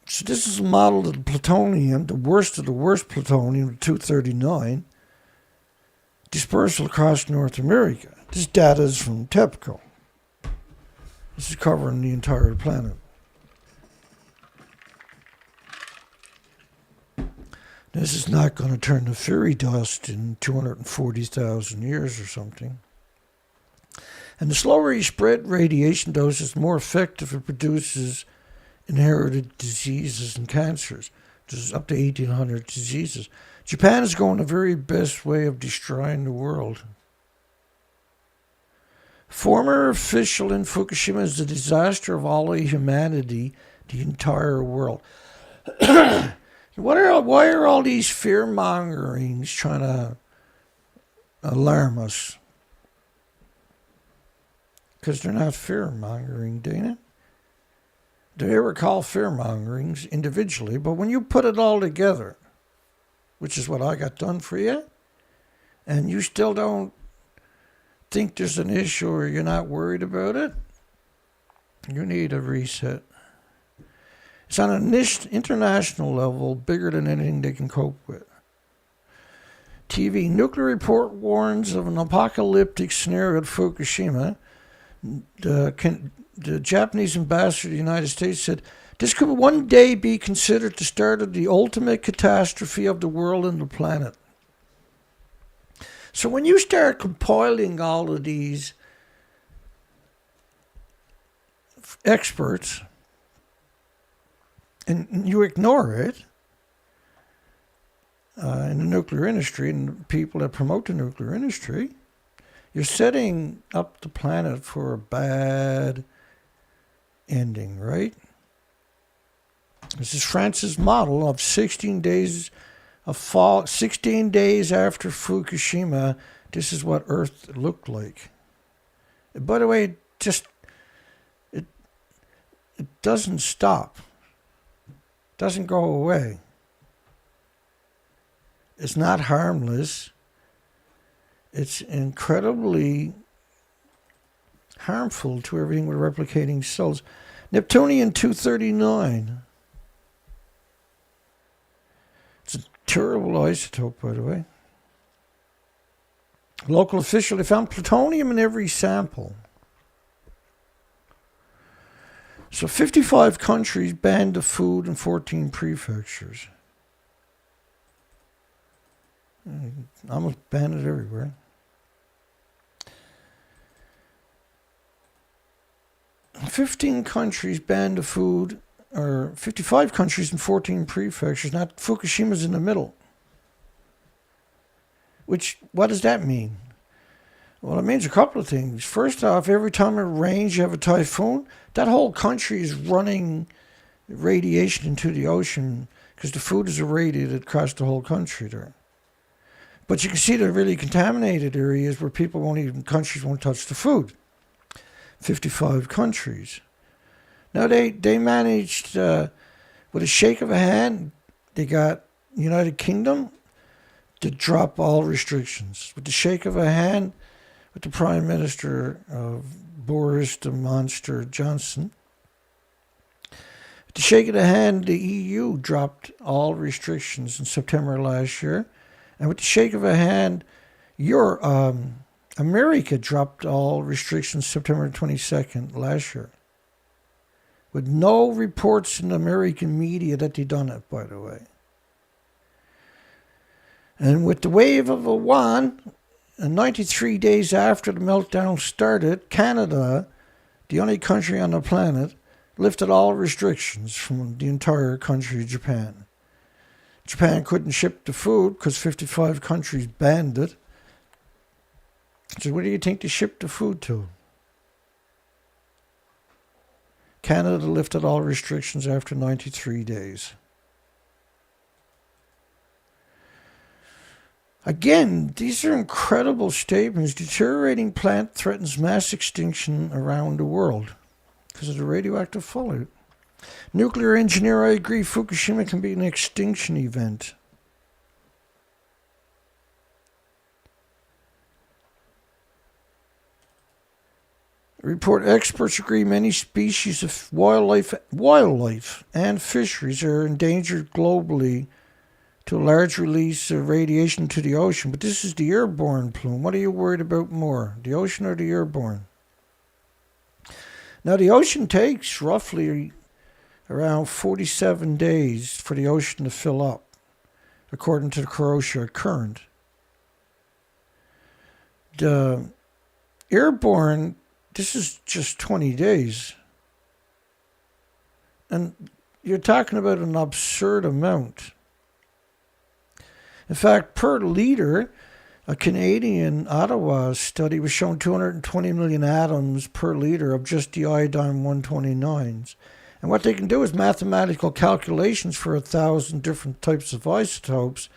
So this is a model of the plutonium, the worst of the worst plutonium, 239, dispersal across North America. This data is from TEPCO. This is covering the entire planet. This is not going to turn to fairy dust in 240,000 years or something. And the slower you spread radiation doses, the more effective it produces inherited diseases and cancers. There's up to 1,800 diseases. Japan is going the very best way of destroying the world. Former official in Fukushima is the disaster of all of humanity, the entire world. Why are all these fear-mongerings trying to alarm us? Because they're not fear-mongering, Dana. They were called fear-mongerings individually, but when you put it all together, which is what I got done for you, and you still don't think there's an issue or you're not worried about it, you need a reset. It's on an international level bigger than anything they can cope with. TV, nuclear report warns of an apocalyptic scenario at Fukushima. The Japanese ambassador to the United States said, this could one day be considered the start of the ultimate catastrophe of the world and the planet. So when you start compiling all of these experts and you ignore it in the nuclear industry and the people that promote the nuclear industry, you're setting up the planet for a bad ending, right? This is France's model of 16 days of fall. 16 days after Fukushima, this is what Earth looked like. And by the way, it doesn't stop. It doesn't go away. It's not harmless. It's incredibly harmful to everything with replicating cells. Neptunium-239. It's a terrible isotope, by the way. Local official, they found plutonium in every sample. So 55 countries banned the food in 14 prefectures. Almost banned it everywhere. 15 countries banned the food, or 55 countries in 14 prefectures. Not Fukushima's in the middle. What does that mean? Well, it means a couple of things. First off, every time it rains, you have a typhoon. That whole country is running radiation into the ocean because the food is irradiated across the whole country there. But you can see the really contaminated areas where countries won't touch the food. 55 countries. Now they managed, with a shake of a hand, they got United Kingdom to drop all restrictions. With the shake of a hand, with the Prime Minister of Boris the Monster Johnson. With the shake of the hand, the EU dropped all restrictions in September last year. And with the shake of a hand, America dropped all restrictions September 22nd last year. With no reports in the American media that they done it, by the way. And with the wave of a wand, 93 days after the meltdown started, Canada, the only country on the planet, lifted all restrictions from the entire country of Japan. Japan couldn't ship the food because 55 countries banned it. So where do you think they shipped the food to? Canada lifted all restrictions after 93 days. Again, these are incredible statements. Deteriorating plant threatens mass extinction around the world because of the radioactive fallout. Nuclear engineer, I agree, Fukushima can be an extinction event. Report experts agree many species of wildlife and fisheries are endangered globally to a large release of radiation to the ocean. But this is the airborne plume. What are you worried about more, the ocean or the airborne? Now, the ocean takes roughly around 47 days for the ocean to fill up, according to the Kuroshio current. The airborne, this is just 20 days. And you're talking about an absurd amount. In fact, per liter, a Canadian Ottawa study was showing 220 million atoms per liter of just the iodine-129s. And what they can do is mathematical calculations for 1,000 different types of isotopes.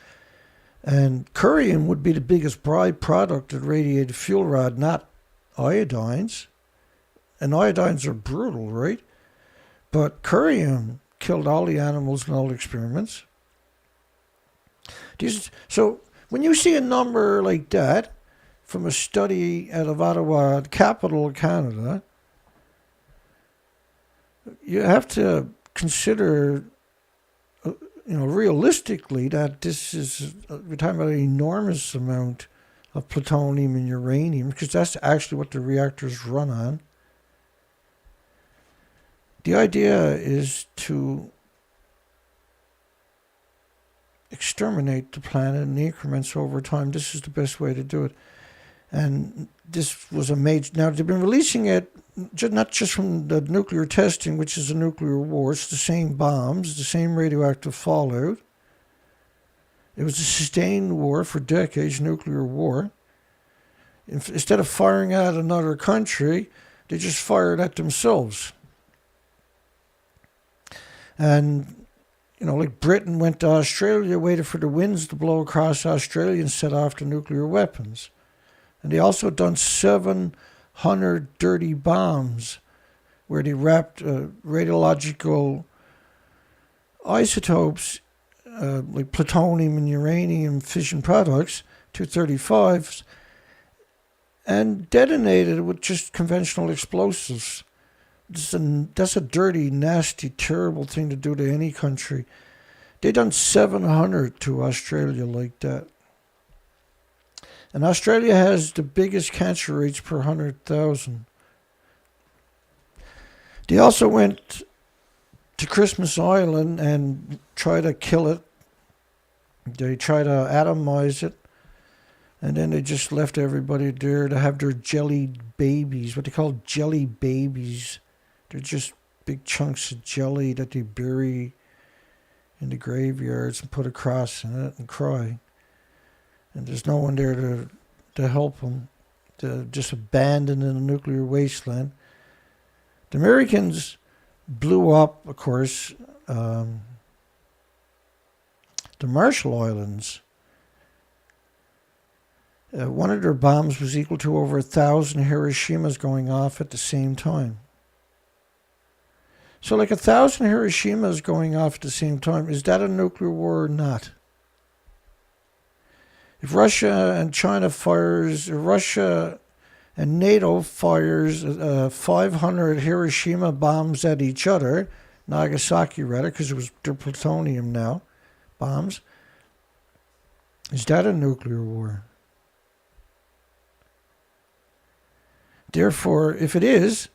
And curium would be the biggest byproduct of radiated fuel rod, not iodines. And iodines are brutal, right? But curium killed all the animals in all the experiments. So when you see a number like that from a study out of Ottawa, the capital of Canada, you have to consider, realistically that this is, we're talking about an enormous amount of plutonium and uranium, because that's actually what the reactors run on. The idea is to exterminate the planet in increments over time. This is the best way to do it. And this was a major... Now, they've been releasing it not just from the nuclear testing, which is a nuclear war. It's the same bombs, the same radioactive fallout. It was a sustained war for decades, nuclear war. Instead of firing at another country, they just fired at themselves. And, you know, like Britain went to Australia, waited for the winds to blow across Australia and set off the nuclear weapons. And they also done 700 dirty bombs where they wrapped radiological isotopes like plutonium and uranium fission products, 235s, and detonated it with just conventional explosives. That's a dirty, nasty, terrible thing to do to any country. They done 700 to Australia like that. And Australia has the biggest cancer rates per 100,000. They also went to Christmas Island and tried to kill it. They tried to atomize it. And then they just left everybody there to have their jellied babies, what they call jelly babies. They're just big chunks of jelly that they bury in the graveyards and put a cross in it and cry. And there's no one there to help them. They're just abandoned in a nuclear wasteland. The Americans blew up, of course, the Marshall Islands. One of their bombs was equal to over 1,000 Hiroshimas going off at the same time. So like 1,000 Hiroshimas going off at the same time, is that a nuclear war or not? If Russia and China fires, or Russia and NATO fires 500 Hiroshima bombs at each other, Nagasaki rather, because it was their plutonium now, bombs, is that a nuclear war? Therefore, if it is,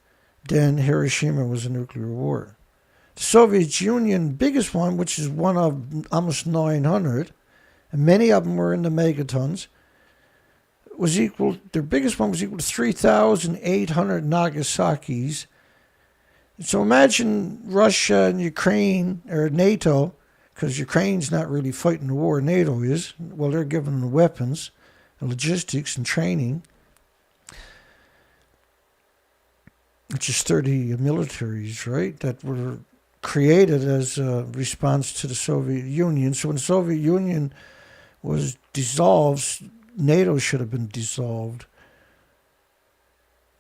then Hiroshima was a nuclear war. The Soviet Union, biggest one, which is one of almost 900, and many of them were in the megatons, was equal, their biggest one was equal to 3,800 Nagasaki's. So imagine Russia and Ukraine, or NATO, because Ukraine's not really fighting the war, NATO is. Well, they're giving them the weapons, and logistics, and training, which is 30 militaries, right, that were created as a response to the Soviet Union. So when the Soviet Union was dissolved, NATO should have been dissolved.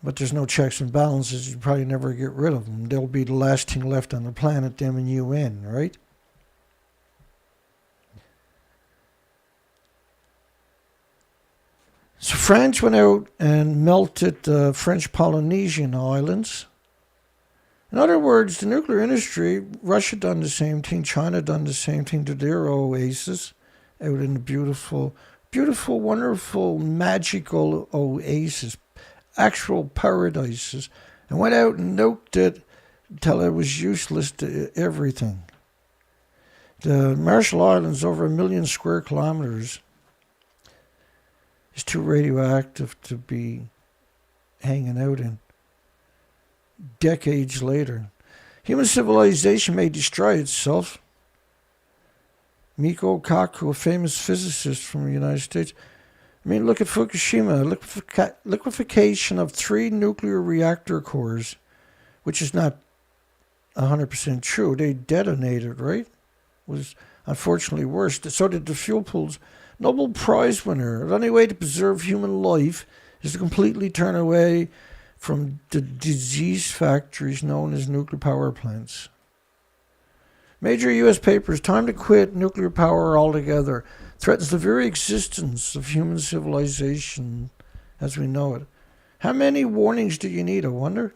But there's no checks and balances. You probably never get rid of them. They'll be the last thing left on the planet, them and UN, right? So France went out and melted the French Polynesian islands. In other words, the nuclear industry, Russia done the same thing, China done the same thing to their oasis out in the beautiful, beautiful, wonderful, magical oasis, actual paradises, and went out and nuked it until it was useless to everything. The Marshall Islands, over 1 million square kilometers, is too radioactive to be hanging out in. Decades later, human civilization may destroy itself. Michio Kaku, a famous physicist from the United States. I mean, look at Fukushima, liquefaction of 3 nuclear reactor cores, which is not 100% true. They detonated, right? Was unfortunately worse. So did the fuel pools. Nobel Prize winner. The only way to preserve human life is to completely turn away from the disease factories known as nuclear power plants. Major U.S. papers, time to quit nuclear power altogether, threatens the very existence of human civilization as we know it. How many warnings do you need, I wonder?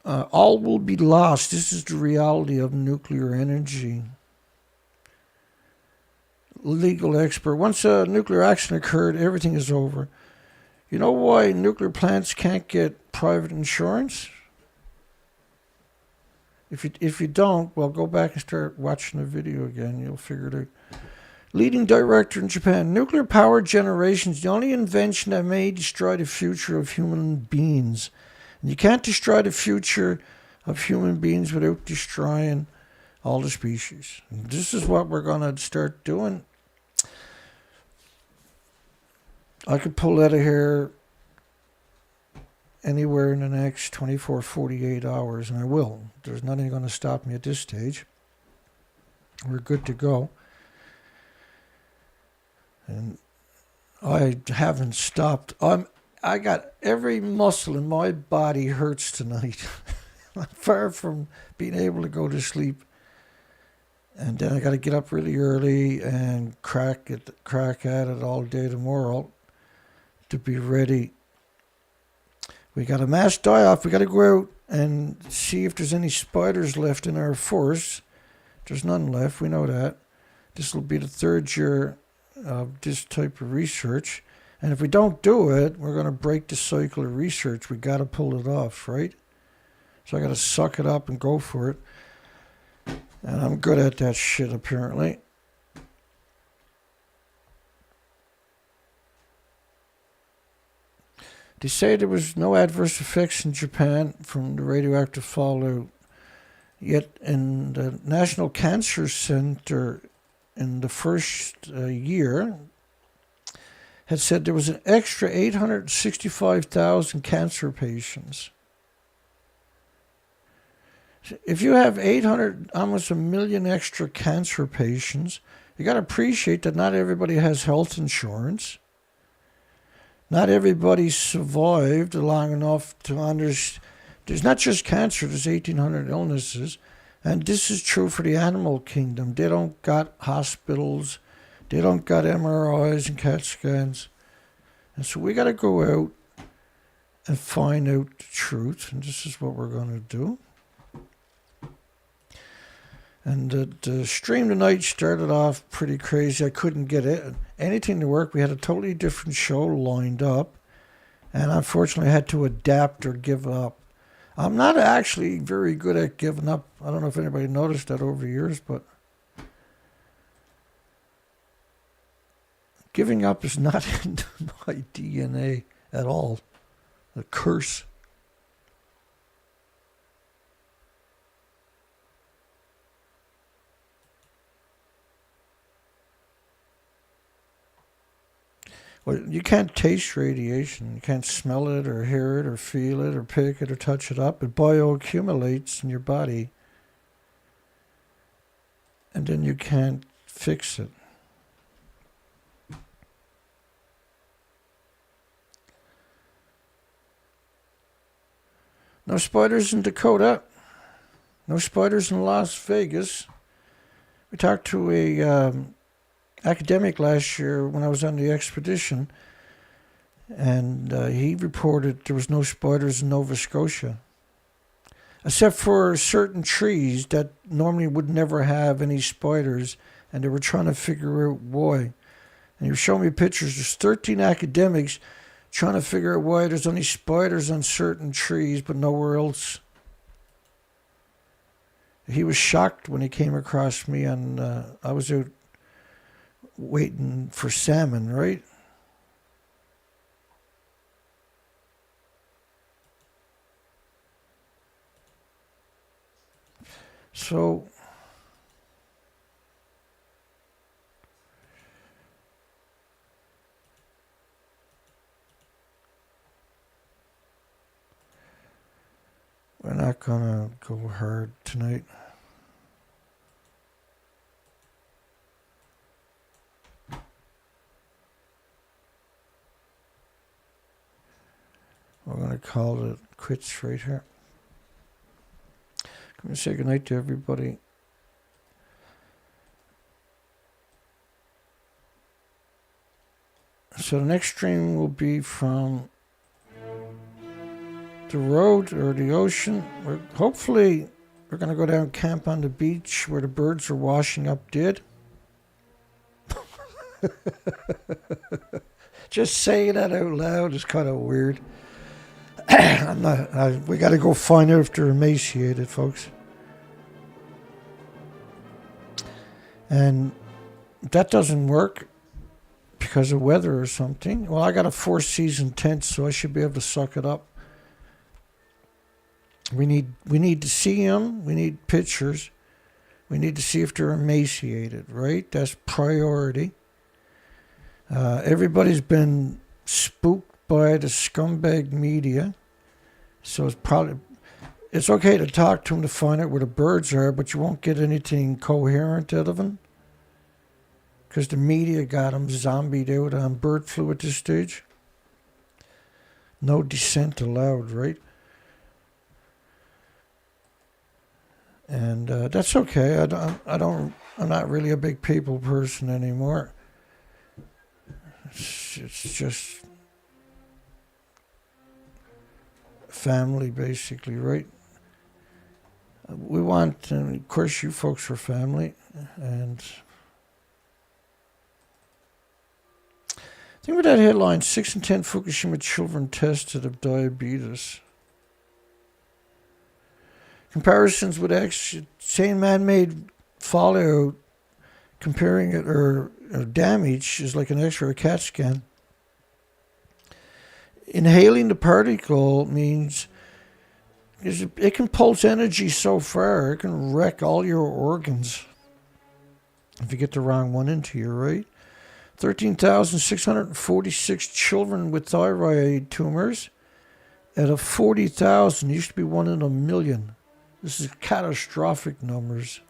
All will be lost. This is the reality of nuclear energy. Legal expert. Once a nuclear accident occurred, everything is over. You know why nuclear plants can't get private insurance? If you don't, well, go back and start watching the video again. You'll figure it out. Leading director in Japan. Nuclear power generation is the only invention that may destroy the future of human beings. And you can't destroy the future of human beings without destroying all the species. And this is what we're going to start doing. I could pull out of here anywhere in the next 24, 48 hours, and I will. There's nothing going to stop me at this stage. We're good to go. And I haven't stopped. I got every muscle in my body hurts tonight. I'm far from being able to go to sleep. And then I got to get up really early and crack at it all day tomorrow to be ready. We got a mass die-off. We got to go out and see if there's any spiders left in our forest. There's none left. We know that. This will be the third year of this type of research. And if we don't do it, we're going to break the cycle of research. We got to pull it off, right? So I got to suck it up and go for it. And I'm good at that shit, apparently. They say there was no adverse effects in Japan from the radioactive fallout. Yet in the National Cancer Center in the first year had said there was an extra 865,000 cancer patients. If you have 800, almost a million extra cancer patients, you got to appreciate that not everybody has health insurance. Not everybody survived long enough to understand. There's not just cancer, there's 1,800 illnesses. And this is true for the animal kingdom. They don't got hospitals. They don't got MRIs and CAT scans. And so we got to go out and find out the truth. And this is what we're going to do. And the stream tonight started off pretty crazy. I couldn't get anything to work. We had a totally different show lined up. And unfortunately, I had to adapt or give up. I'm not actually very good at giving up. I don't know if anybody noticed that over the years, but giving up is not in my DNA at all. A curse. Well, you can't taste radiation. You can't smell it or hear it or feel it or pick it or touch it up. It bioaccumulates in your body. And then you can't fix it. No spiders in Dakota. No spiders in Las Vegas. We talked to a academic last year when I was on the expedition, and he reported there was no spiders in Nova Scotia, except for certain trees that normally would never have any spiders, and they were trying to figure out why. And he was showing me pictures. There's 13 academics trying to figure out why there's only spiders on certain trees but nowhere else. He was shocked when he came across me, and I was out waiting for salmon, right? So we're not gonna go hard tonight. We're going to call it quits right here. I'm going to say goodnight to everybody. So the next stream will be from the road or the ocean. Hopefully we're going to go down camp on the beach where the birds are washing up dead. Just saying that out loud is kind of weird. We got to go find out if they're emaciated, folks. And that doesn't work because of weather or something. Well, I got a 4-season tent, so I should be able to suck it up. We need to see them. We need pictures. We need to see if they're emaciated, right? That's priority. Everybody's been spooked by the scumbag media, so it's okay to talk to them to find out where the birds are, but you won't get anything coherent out of them because the media got them zombied out on bird flu at this stage. No dissent allowed, right? And that's okay. I'm not really a big people person anymore. It's just family, basically, right? We want, and of course, you folks are family. And think about that headline: 6 in 10 Fukushima children tested of diabetes. Comparisons with same man-made fallout, comparing it or damage is like an X-ray or CAT scan. Inhaling the particle means it can pulse energy so far, it can wreck all your organs if you get the wrong one into you, right? 13,646 children with thyroid tumors out of 40,000. Used to be 1 in a million. This is catastrophic numbers.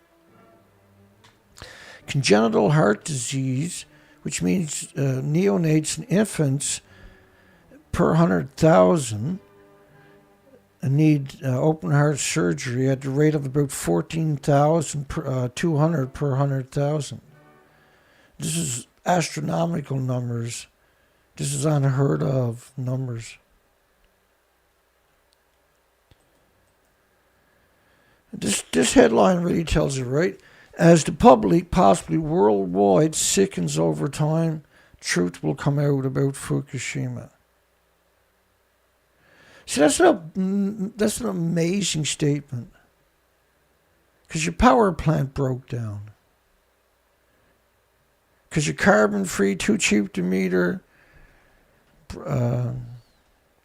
Congenital heart disease, which means neonates and infants per 100,000 need open heart surgery at the rate of about 14,200 per 100,000. This is astronomical numbers. This is unheard of numbers. This headline really tells it, right? As the public, possibly worldwide, sickens over time, truth will come out about Fukushima. See, that's an amazing statement. Because your power plant broke down. Because your carbon-free, too cheap to meter,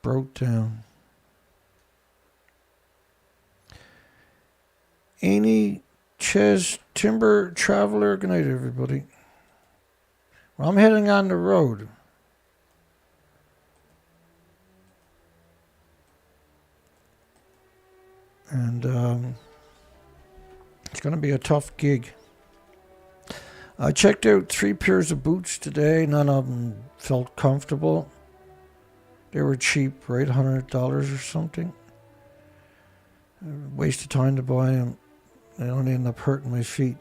broke down. Any Ches Timber Traveler, good night, everybody. Well, I'm heading on the road. And it's going to be a tough gig. I checked out 3 pairs of boots today. None of them felt comfortable. They were cheap, right? $100 or something. Waste of time to buy them. They only end up hurting my feet.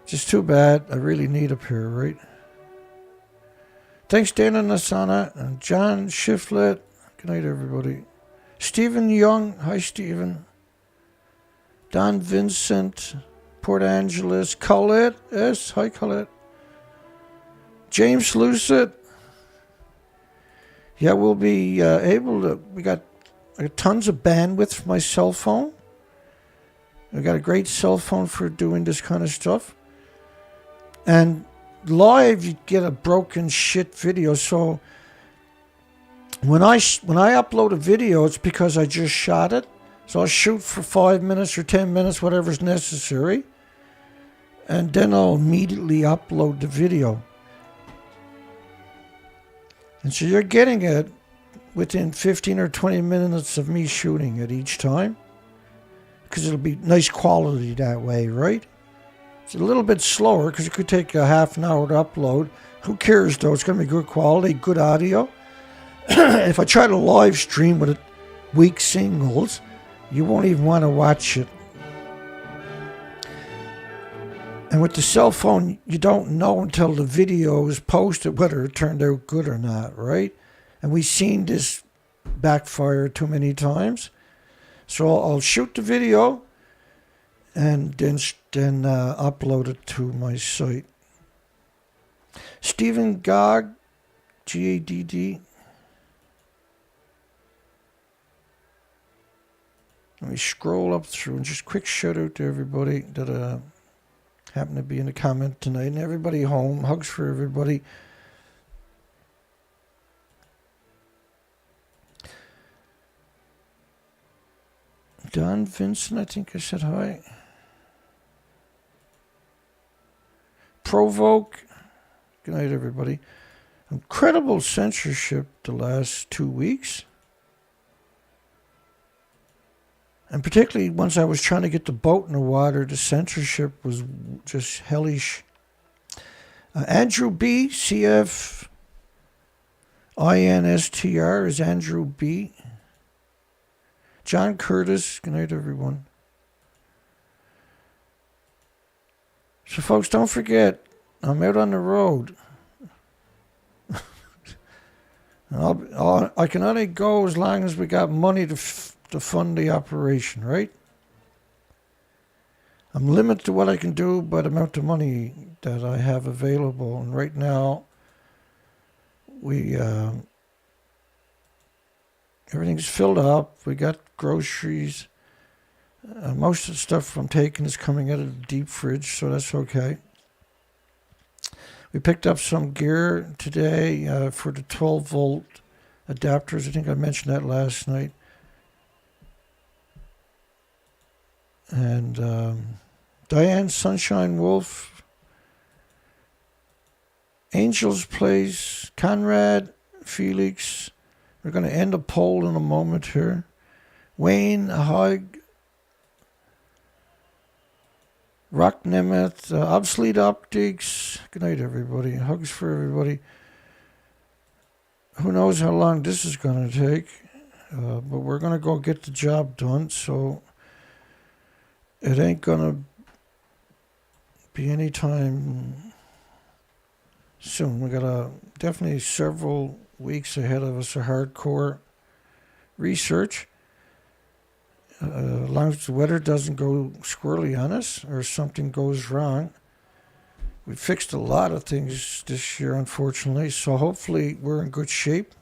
Just too bad. I really need a pair, right? Thanks, Dana Nasana and John Shiflett. Good night, everybody. Stephen Young. Hi, Stephen. Don Vincent. Port Angeles. Colette. Yes. Hi, Colette. James Lucid. Yeah, we'll be able to. We got tons of bandwidth for my cell phone. I got a great cell phone for doing this kind of stuff. And live, you get a broken shit video. So when I upload a video, it's because I just shot it. So I'll shoot for 5 minutes or 10 minutes, whatever's necessary. And then I'll immediately upload the video. And so you're getting it within 15 or 20 minutes of me shooting it each time. Because it'll be nice quality that way, right? It's a little bit slower because it could take a half an hour to upload. Who cares, though? It's going to be good quality, good audio. If I try to live stream with weak singles, you won't even want to watch it. And with the cell phone, you don't know until the video is posted whether it turned out good or not, right? And we've seen this backfire too many times. So I'll shoot the video and then upload it to my site. Stephen Gog, Gadd. Let me scroll up through and just quick shout out to everybody that Happened to be in the comment tonight, and everybody home. Hugs for everybody. Don Vincent, I think I said hi. Provoke. Good night, everybody. Incredible censorship the last 2 weeks. And particularly once I was trying to get the boat in the water, the censorship was just hellish. Andrew B, CF INSTR is Andrew B. John Curtis, good night, everyone. So, folks, don't forget, I'm out on the road. I can only go as long as we got money to fund the operation, right? I'm limited to what I can do by the amount of money that I have available. And right now, everything's filled up. We got groceries. Most of the stuff I'm taking is coming out of the deep fridge, so that's okay. We picked up some gear today for the 12-volt adapters. I think I mentioned that last night. And Diane Sunshine Wolf, Angel's Place, Conrad, Felix. We're going to end a poll in a moment here. Wayne, Hug, Rock Nemeth, Obsolete Optics. Good night, everybody. Hugs for everybody. Who knows how long this is going to take, but we're going to go get the job done, so it ain't going to be any time soon. We got definitely several weeks ahead of us of hardcore research. As long as the weather doesn't go squirrely on us or something goes wrong. We fixed a lot of things this year, unfortunately, so hopefully we're in good shape.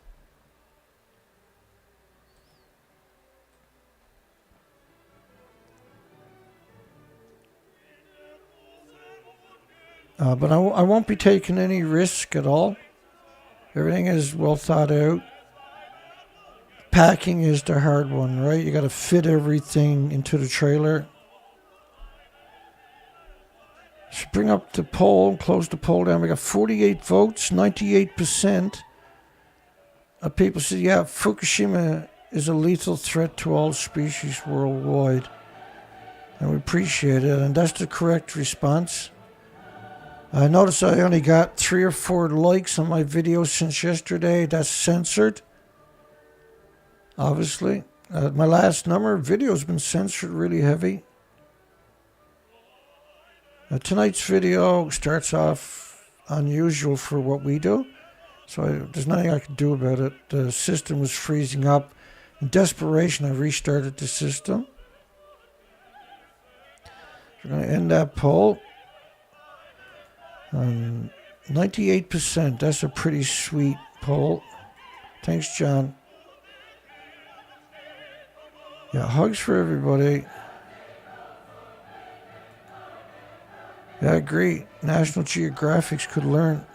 But I won't be taking any risk at all. Everything is well thought out. Packing is the hard one, right? You got to fit everything into the trailer. So bring up the poll, close the poll down. We got 48 votes, 98% of people say, yeah, Fukushima is a lethal threat to all species worldwide. And we appreciate it, and that's the correct response. I noticed I only got 3 or 4 likes on my video since yesterday. That's censored, obviously. My last number of videos been censored really heavy. Tonight's video starts off unusual for what we do, so there's nothing I can do about it. The system was freezing up. In desperation, I restarted the system. We're going to end that poll. 98%, that's a pretty sweet poll. Thanks, John. Yeah, hugs for everybody. Yeah, I agree. National Geographic could learn.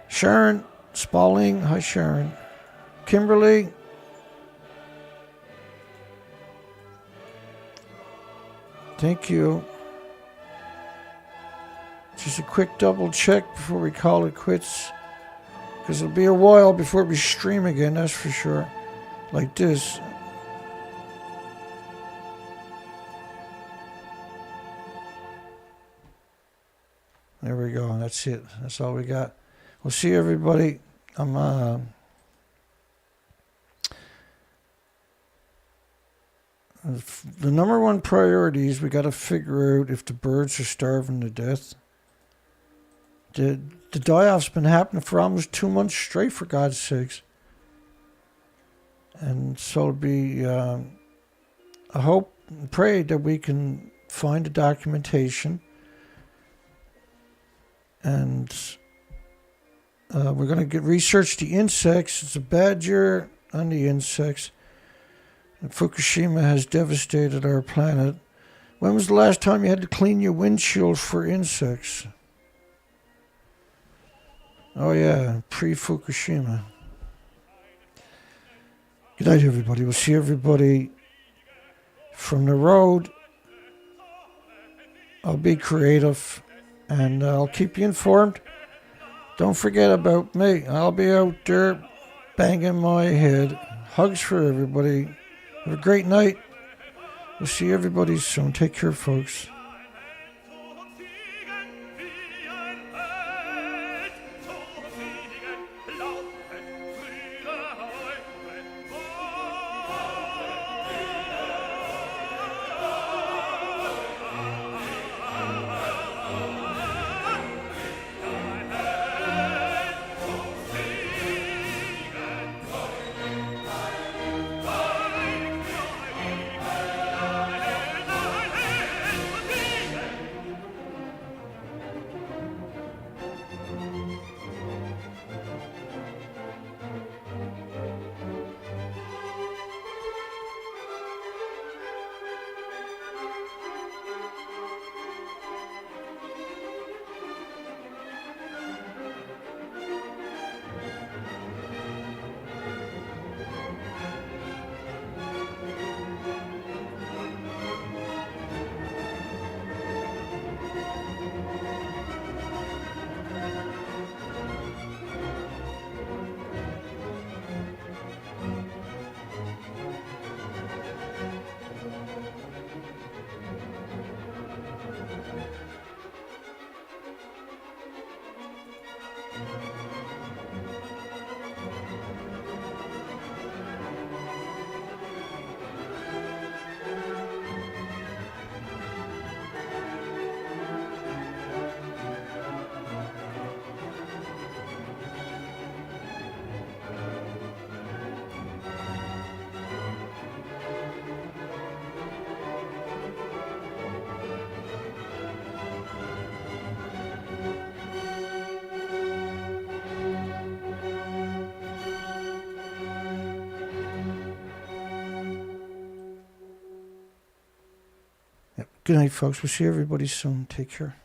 Sharon Spaulding. Hi, Sharon. Kimberly. Thank you. Just a quick double check before we call it quits. Because it'll be a while before we stream again, that's for sure. Like this. There we go. That's it. That's all we got. We'll see everybody. The number one priority is we got to figure out if the birds are starving to death. The die-off's been happening for almost 2 months straight, for God's sakes. And so it'll be, I hope and pray that we can find the documentation. And we're going to research the insects. It's a bad year on the insects. And Fukushima has devastated our planet. When was the last time you had to clean your windshield for insects? Oh yeah, pre-Fukushima. Good night, everybody. We'll see everybody from the road. I'll be creative, and I'll keep you informed. Don't forget about me. I'll be out there banging my head. Hugs for everybody. Have a great night. We'll see everybody soon. Take care, folks. Good night, folks. We'll see everybody soon. Take care.